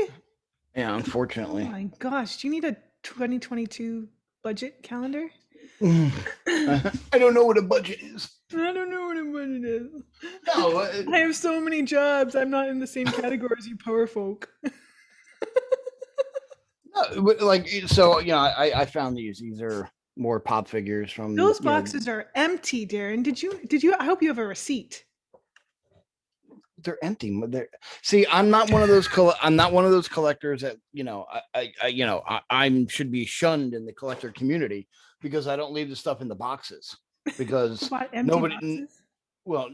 Yeah, unfortunately. Oh my gosh. Do you need a 2022 budget calendar. I don't know what a budget is. I don't know what a budget is. No, I have so many jobs. I'm not in the same category as you poor folk. no, but like so, I found these. These are more pop figures from Those boxes are empty, Darren. Did you? I hope you have a receipt. They're empty. See, I'm not one of those. I'm not one of those collectors that I should be shunned in the collector community because I don't leave the stuff in the boxes because nobody. Boxes? Well,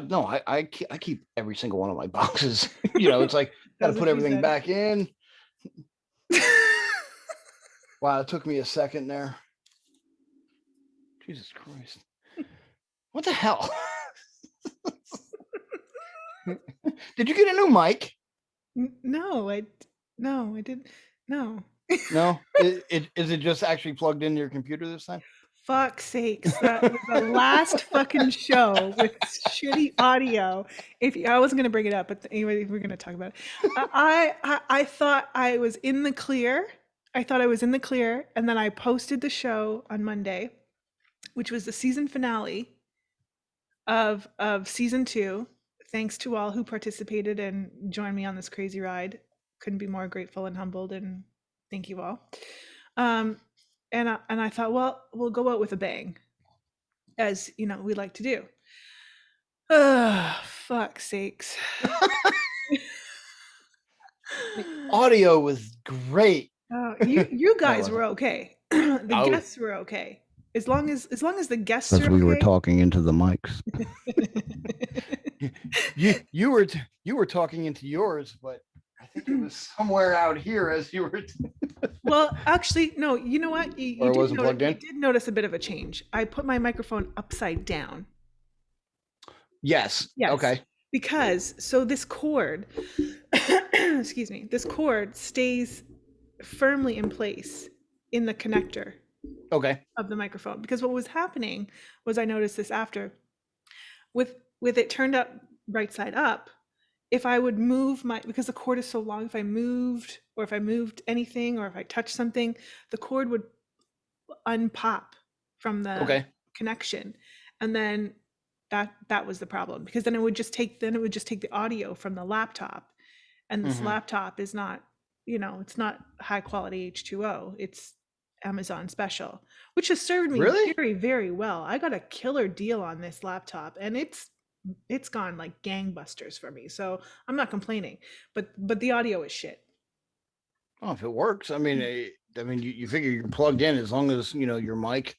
no, I keep every single one of my boxes. It's like got to put everything back in. Wow, it took me a second there. Jesus Christ! What the hell? Did you get a new mic? No, I didn't. No. No? Is it just actually plugged into your computer this time? Fuck's sakes. That was the last fucking show with shitty audio. I wasn't going to bring it up, but anyway, we're going to talk about it. I thought I was in the clear. And then I posted the show on Monday, which was the season finale of season 2. Thanks to all who participated and joined me on this crazy ride. Couldn't be more grateful and humbled, and thank you all. And I thought, well, we'll go out with a bang, as we like to do. Fuck's sakes. Audio was great. You guys were okay. The guests were okay. As long as the guests are okay. We were talking into the mics. you were talking into yours, but I think it was somewhere out here as you were. Well, actually, no. You know what? You did notice a bit of a change. I put my microphone upside down. Yes. Okay. Because this cord, excuse me, this cord stays firmly in place in the connector. Okay. Of the microphone. Because what was happening was, I noticed this after, with it turned up right side up, if I would move because the cord is so long, if I moved anything, or if I touched something, the cord would unpop from the connection. And then that was the problem, because then it would just take the audio from the laptop, and this laptop is not, it's not high quality H2O. It's Amazon special, which has served me very, very well. I got a killer deal on this laptop, and it's gone like gangbusters for me. So I'm not complaining, but the audio is shit. Oh, if it works, I mean, you figure you're plugged in, as long as your mic,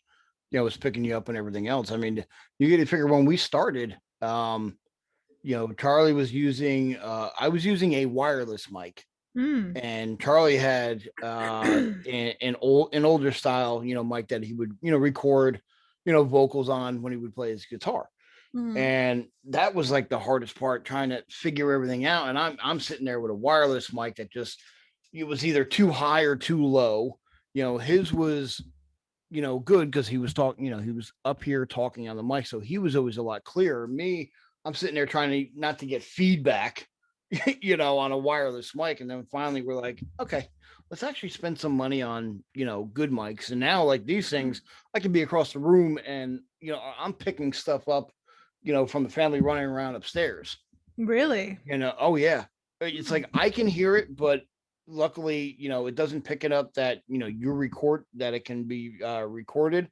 is picking you up and everything else. I mean, you get to figure when we started, Charlie was using, I was using a wireless mic. And Charlie had an older style, mic that he would, record, vocals on when he would play his guitar. And that was like the hardest part, trying to figure everything out. And I'm sitting there with a wireless mic that it was either too high or too low. His was, good because he was talking, he was up here talking on the mic. So he was always a lot clearer. Me, I'm sitting there trying not to get feedback, on a wireless mic. And then finally we're like, okay, let's actually spend some money on, good mics. And now, like, these things, I can be across the room and, I'm picking stuff up, from the family running around upstairs. Really? Oh yeah. It's like, I can hear it, but luckily, it doesn't pick it up that, you record, that it can be recorded.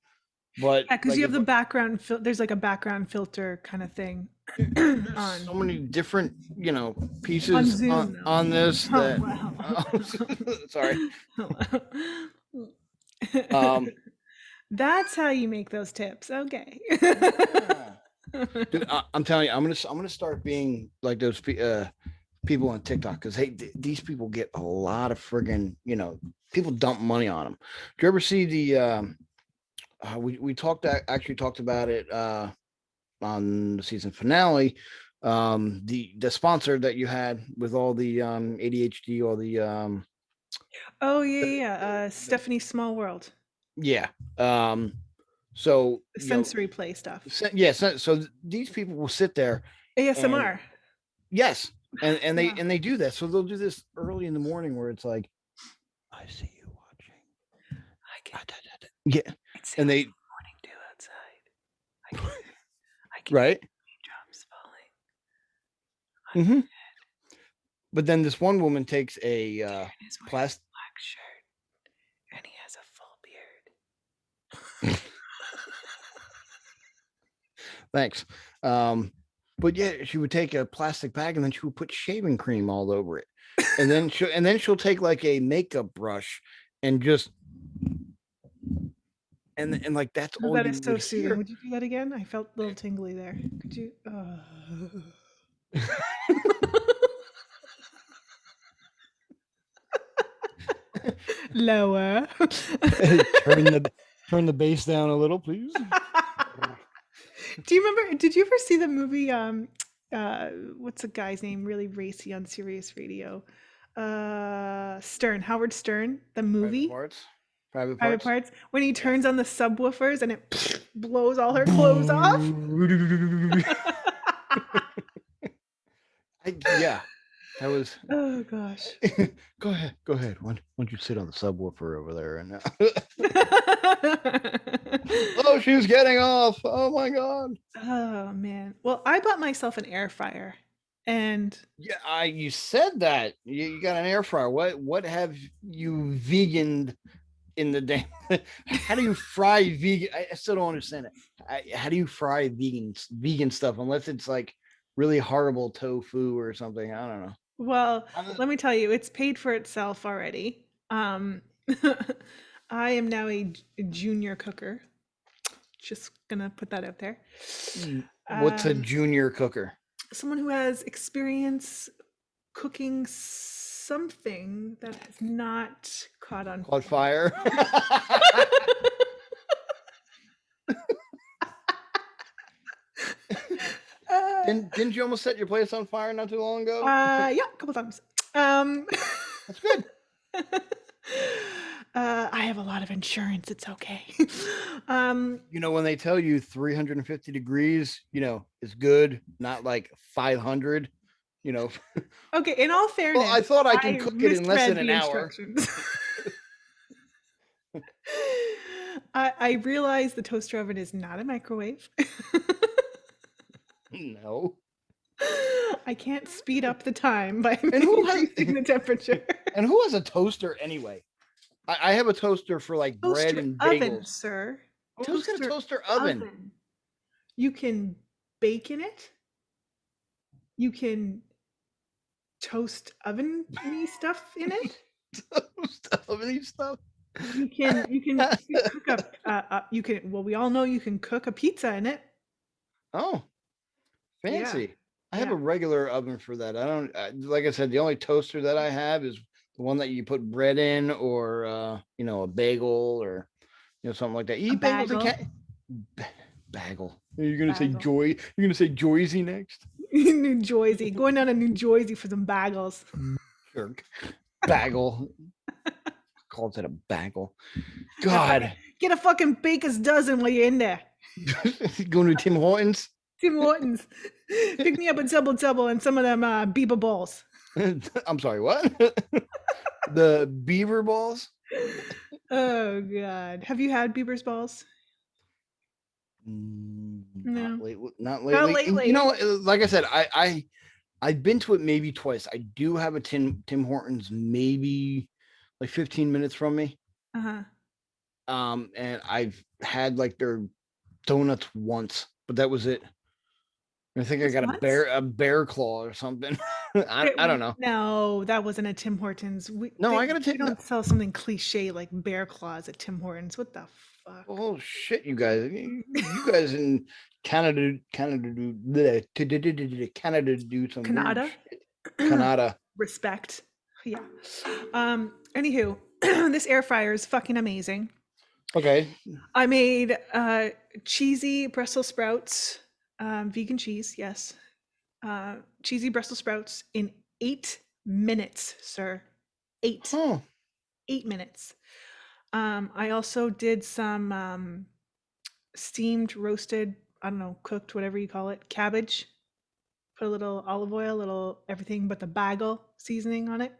But because you have the background there's like a background filter kind of thing on so many different pieces on, Zoom, on this sorry. That's how you make those tips. Okay. Dude, I'm telling you, I'm gonna start being like those people on TikTok, because these people get a lot of friggin', people dump money on them. Do you ever see the we talked about it on the season finale, the sponsor that you had with all the ADHD, all the Stephanie Small World. Yeah. So sensory play stuff. So these people will sit there. ASMR. Yes. And they do that. So they'll do this early in the morning where it's like, I see you watching. Yeah, It's and they morning dew outside. I can right. drops falling. Mm-hmm. But then this one woman takes a plastic. Black shirt, and he has a full beard. Thanks. But yeah, she would take a plastic bag and then she would put shaving cream all over it, and then she'll take like a makeup brush and just and like that's all That you is so would soothing. hear. Would you do that again? I felt a little tingly there. Could you? Lower. turn the bass down a little, please. Do you remember? Did you ever see the movie? What's the guy's name? Really racy on Sirius Radio. Stern, Howard Stern, the movie. Private Private parts. Parts. When he turns on the subwoofers and it blows all her clothes off. Yeah, that was. Oh gosh. Go ahead. Why don't you sit on the subwoofer over there and oh, she's getting off. Oh my god. Oh man. Well, I bought myself an air fryer, and Yeah, you said that you got an air fryer. What have you veganed in the day? How do you fry vegan? I still don't understand it. How do you fry vegan stuff unless it's like really horrible tofu or something? I don't know. well, let me tell you, it's paid for itself already. I am now a junior cooker. Just gonna put that out there. What's a junior cooker? Someone who has experience cooking something that has not caught on fire. Didn't you almost set your place on fire not too long ago? Yeah, a couple times. That's good. I have a lot of insurance. It's okay. When they tell you 350 degrees, is good, not like 500. Okay, in all fairness, well, I thought I can cook it in less than an hour. I realize the toaster oven is not a microwave. No. I can't speed up the time by increasing the temperature. And who has a toaster anyway? I have a toaster for like bread and bagels. Oven, sir. Who's got a toaster oven? You can bake in it. You can toast oven-y stuff in it. Toast oven-y stuff. You can cook up. Well, we all know you can cook a pizza in it. Oh, fancy. Yeah. I have a regular oven for that. I don't, like I said, the only toaster that I have is the one that you put bread in, or a bagel, or something like that. You eat bagels and bagel. You're gonna say joy. You're gonna say Joyzy next. New Jersey, going down to New Jersey for some bagels. Jerk. Bagel. Calls it a bagel. God. Get a fucking baker's dozen while you're in there. Going to Tim Hortons. Tim Hortons. Pick me up a double and some of them beaver balls. I'm sorry, what? The beaver balls? Oh God. Have you had beaver's balls? No. Not lately. lately. Like I said, I've been to it maybe twice. I do have a Tim Hortons maybe like 15 minutes from me. Uh-huh. And I've had like their donuts once, but that was it. I think I got a bear claw or something. I don't know. No, that wasn't a Tim Hortons. I gotta take. We don't sell something cliche like bear claws at Tim Hortons. What the fuck? Oh shit, you guys! You guys in Canada do some Canada. Canada. Respect. Yeah. Anywho, this air fryer is fucking amazing. Okay. I made cheesy Brussels sprouts, vegan cheese, yes. Cheesy Brussels sprouts in 8 minutes, sir. 8. Oh. 8 minutes. I also did some steamed, roasted, I don't know, cooked, whatever you call it, cabbage. Put a little olive oil, little everything but the bagel seasoning on it.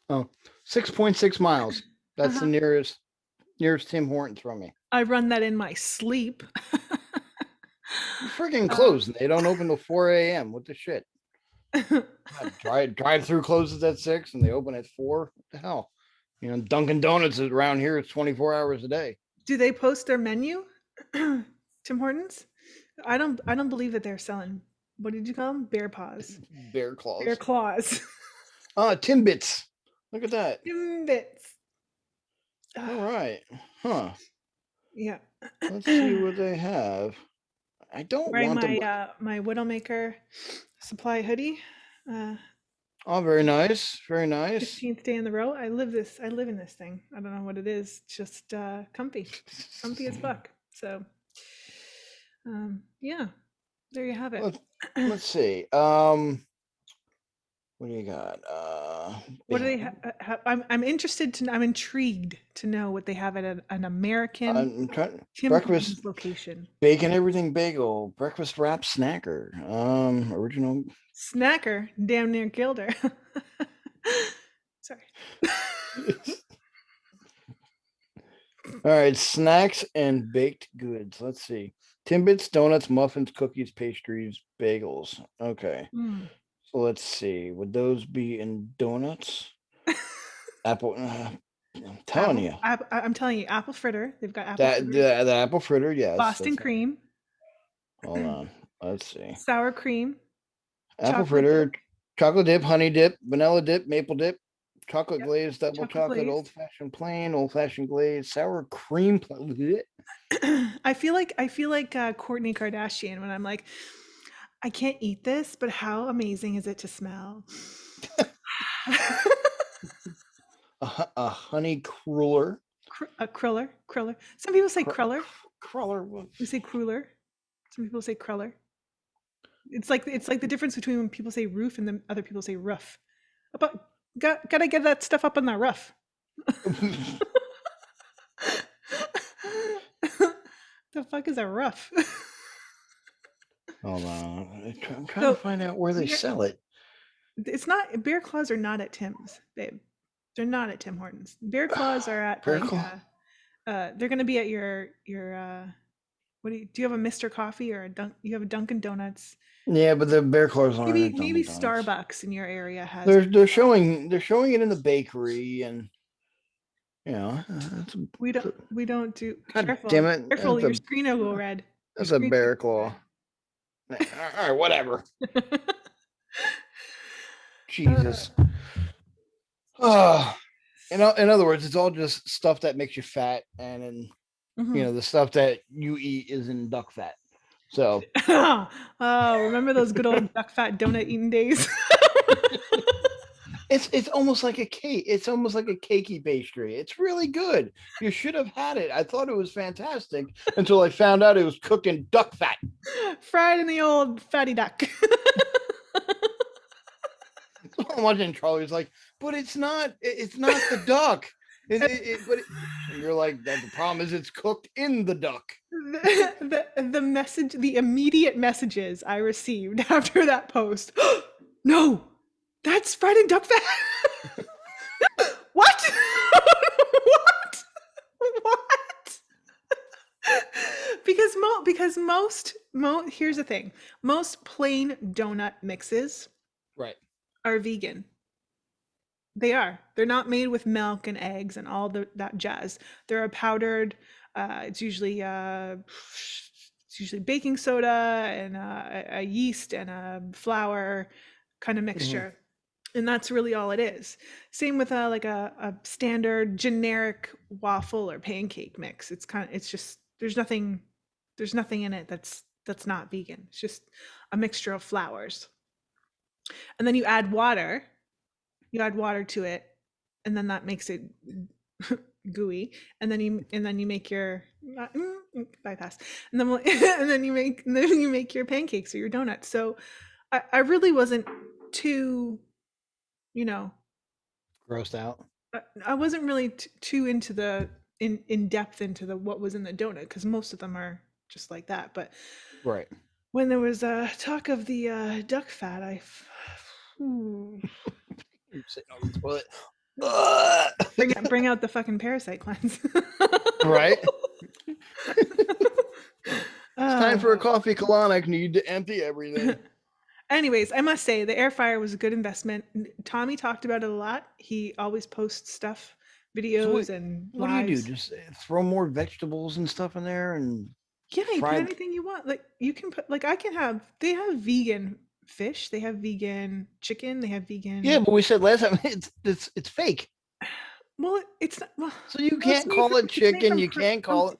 Oh, 6.6 miles. That's the nearest nearest Tim Hortons from me? I run that in my sleep. You're freaking closed, and they don't open till 4 a.m. What the shit? Drive through closes at 6, and they open at 4. What the hell? You know, Dunkin' Donuts is around here. It's 24 hours a day. Do they post their menu? Tim Hortons? I don't believe that they're selling. What did you call them? Bear paws. Bear claws. Bear claws. Timbits. Look at that. Timbits. All right. Huh. Yeah. Let's see what they have. I don't Wearing want my them. my Widowmaker supply hoodie. Oh, very nice. Very nice. 15th day in the row. I live in this thing. I don't know what it is. It's just comfy. Comfy as fuck. So yeah. There you have it. Let's see. What do you got? What do they have? I'm interested to. I'm intrigued to know what they have at an American Tim breakfast Hortons location. Bacon everything bagel, breakfast wrap snacker, original Snacker, damn near killed her. Sorry. All right, snacks and baked goods. Let's see. Timbits, donuts, muffins, cookies, pastries, bagels. Okay. So let's see. Would those be in donuts? Apple. I'm telling you. I'm telling you, apple fritter. They've got apple fritter. The apple fritter, yes. Boston cream. Hold on. Let's see. Sour cream. Apple fritter, chocolate dip, honey dip, vanilla dip, maple dip, chocolate glaze, double chocolate, old fashioned plain, old fashioned glaze, sour cream. I feel like Kourtney Kardashian when I'm like, I can't eat this, but how amazing is it to smell? A honey cruller. A cruller. Some people say cruller. Cruller. We say cruller. Some people say cruller. It's like the difference between when people say roof and then other people say roof. But gotta get that stuff up on that roof. The fuck is a roof? Hold on. I'm trying to find out where they sell it. It's not. Bear claws are not at Tim's, babe. They're not at Tim Hortons. Bear claws are at they're gonna be at your what do you have a Mr. Coffee or you have a Dunkin' Donuts? Yeah, but the bear claws aren't. Maybe Starbucks in your area has. They're showing it in the bakery, and you know we don't do. God careful, damn it! Careful, your screen will go red. That's a bear claw. All right, whatever. Jesus. In other words, it's all just stuff that makes you fat, and then you know the stuff that you eat is in duck fat. So, remember those good old duck fat donut eating days? It's almost like a cake. It's almost like a cakey pastry. It's really good. You should have had it. I thought it was fantastic until I found out it was cooked in duck fat, fried in the old fatty duck. So much, and Charlie's like, but it's not. It's not the duck. But you're like, the problem is it's cooked in the duck. The message, the immediate messages I received after that post. No, that's fried in duck fat. What? What? Because most here's the thing. Most plain donut mixes are vegan. They are. They're not made with milk and eggs and all that jazz. They're a powdered. It's usually baking soda and a yeast and a flour kind of mixture, and that's really all it is. Same with like a standard generic waffle or pancake mix. It's just there's nothing in it that's not vegan. It's just a mixture of flours, and then you add water. You add water to it, and then that makes it gooey. And then you make your bypass, and then you make your pancakes or your donuts. So I really wasn't too, grossed out. I wasn't really too into the in depth into the what was in the donut, because most of them are just like that. But when there was talk of the duck fat, You're sitting on the toilet. Bring out the fucking parasite cleanse. Right? It's time for a Uh, coffee colonic. Need to empty everything. Anyways, I must say the air fryer was a good investment. Tommy talked about it a lot. He always posts stuff, So videos and what do you do? lives. Just throw more vegetables and stuff in there and Yeah, you put fry. anything you want. Like you can put like I can have they have vegan fish, they have vegan chicken, they have vegan. Yeah, but we said last time it's fake. Well, it's not well, So you well, it's can't made call from- it it's made chicken. from You can't call it.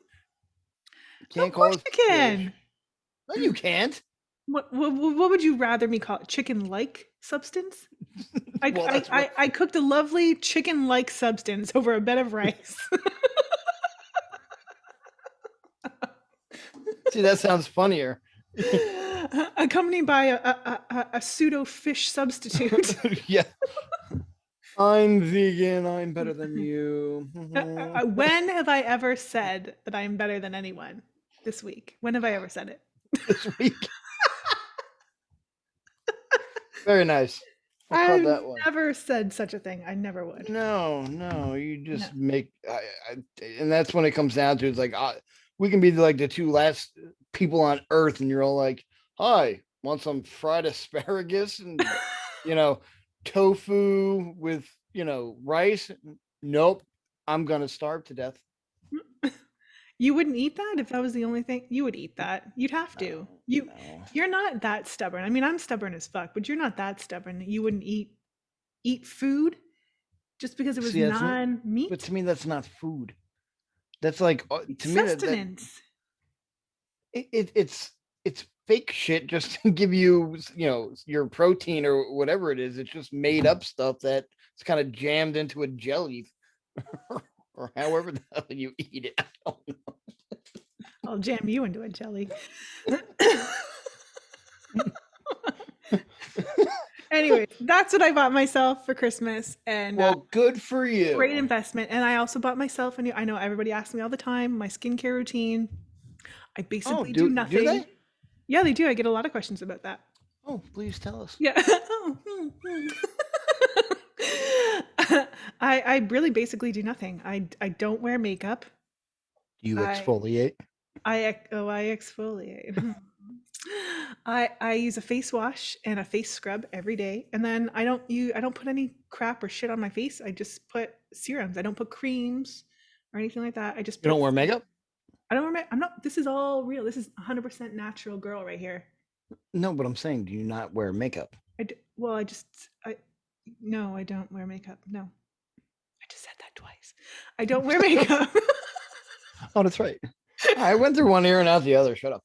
Of Can't call course it you can. fish. No, you can't. What would you rather me call it? Chicken-like substance? Well, that's what. I cooked a lovely chicken-like substance over a bed of rice. See, that sounds funnier. Accompanied by a pseudo fish substitute. Yeah. I'm vegan. I'm better than you. When have I ever said that I'm better than anyone this week? When have I ever said it? This week. Very nice. I called that one. Never said such a thing. I never would. No, you just make, and that's when it comes down to it's like we can be like the two last people on Earth, and you're all like, "Hi, want some fried asparagus and tofu with rice?" Nope, I'm gonna starve to death. You wouldn't eat that if that was the only thing? You would eat that. You'd have to. No. You're not that stubborn. I mean, I'm stubborn as fuck, but you're not that stubborn that you wouldn't eat food just because it was See, non-meat. But to me, that's not food. That's like to me Sustenance. it's fake shit just to give you your protein or whatever it is. It's just made up stuff that's kind of jammed into a jelly or however the hell you eat it. I don't know. I'll jam you into a jelly. Anyway, that's what I bought myself for Christmas, and Well, good for you. great investment. And I also bought myself a new. I know everybody asks me all the time my skincare routine. I basically do nothing. Do they? Yeah, they do. I get a lot of questions about that. Oh, please tell us. Yeah. I really basically do nothing. I don't wear makeup. Do you exfoliate? I exfoliate. I use a face wash and a face scrub every day, and then I don't put any crap or shit on my face. I just put serums. I don't put creams or anything like that. I just You don't wear makeup? I don't wear makeup. I'm not. This is all real. This is 100% natural girl right here. No, but I'm saying, do you not wear makeup? No, I don't wear makeup. No, I just said that twice. I don't wear makeup. Oh, that's right. I went through one ear and out the other. Shut up.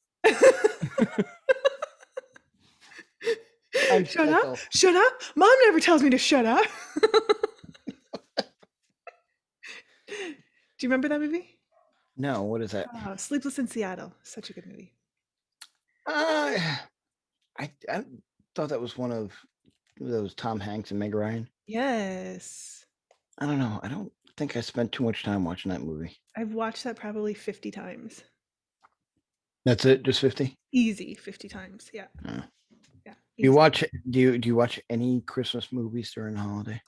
Shut up! Shut up! Mom never tells me to shut up. Do you remember that movie? No, what is that? Sleepless in Seattle. Such a good movie. I thought that was one of those Tom Hanks and Meg Ryan. Yes. I don't know. I don't think I spent too much time watching that movie. I've watched that probably 50 times. That's it? Just 50? Easy 50 times. Yeah. Oh. Yeah. Do you watch any Christmas movies during the holiday?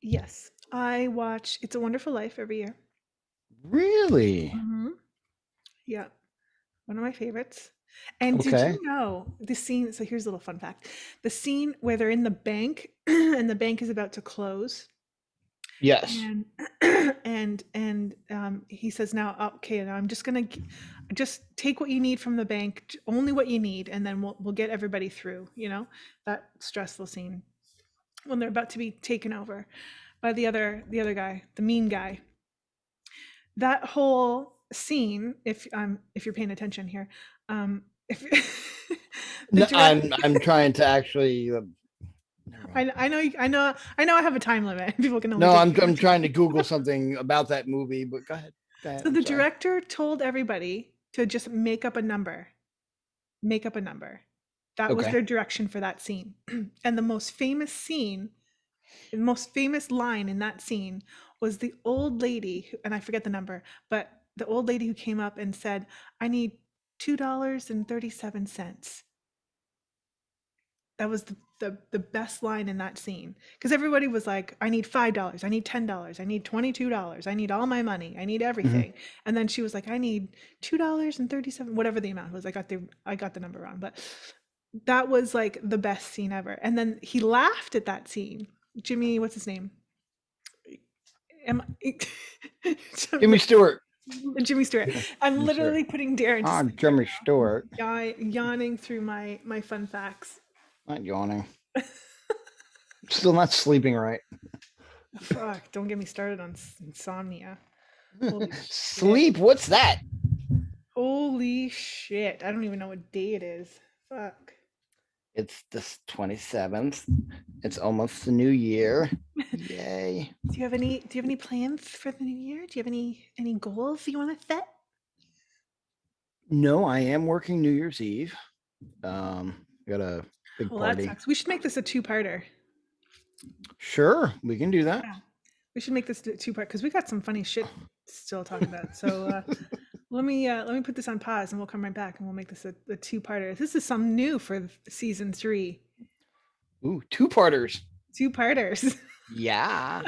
Yes. I watch It's a Wonderful Life every year. Really? Mm-hmm. Yeah. One of my favorites. And did you know the scene? So here's a little fun fact. The scene where they're in the bank and the bank is about to close. Yes. And he says, now, okay, now I'm just going to just take what you need from the bank, only what you need. And then we'll get everybody through, that stressful scene when they're about to be taken over by the other guy, the mean guy. That whole scene, if you're paying attention here, I'm trying to actually. I know I have a time limit. People can only. No, I'm trying to Google something about that movie, but go ahead. So the director told everybody to just make up a number. That was their direction for that scene. And the most famous line in that scene was the old lady, and I forget the number, but the old lady who came up and said, "I need $2.37." That was the best line in that scene, because everybody was like, I need $5, I need $10, I need $22, I need all my money, I need everything. And then she was like, I need $2.37, whatever the amount was. I got the number wrong, but that was like the best scene ever. And then he laughed at that scene. Jimmy, what's his name? Jimmy Stewart. Jimmy Stewart. I'm literally putting Darren to sleep Jimmy right Stewart. now, yawning through my fun facts. Not yawning. Still not sleeping right. Fuck, don't get me started on insomnia. Sleep, what's that? Holy shit. I don't even know what day it is. Fuck. It's the 27th. It's almost the new year. Yay. Do you have any plans for the new year? Do you have any goals you want to set? No, I am working New Year's Eve. Got a big party. That sucks. We should make this a two-parter. Sure, we can do that. Yeah. We should make this two-part because we got some funny shit still talking about. So let me put this on pause and we'll come right back and we'll make this a two-parter. This is something new for season 3. Ooh, two-parters. Two-parters. Yeah.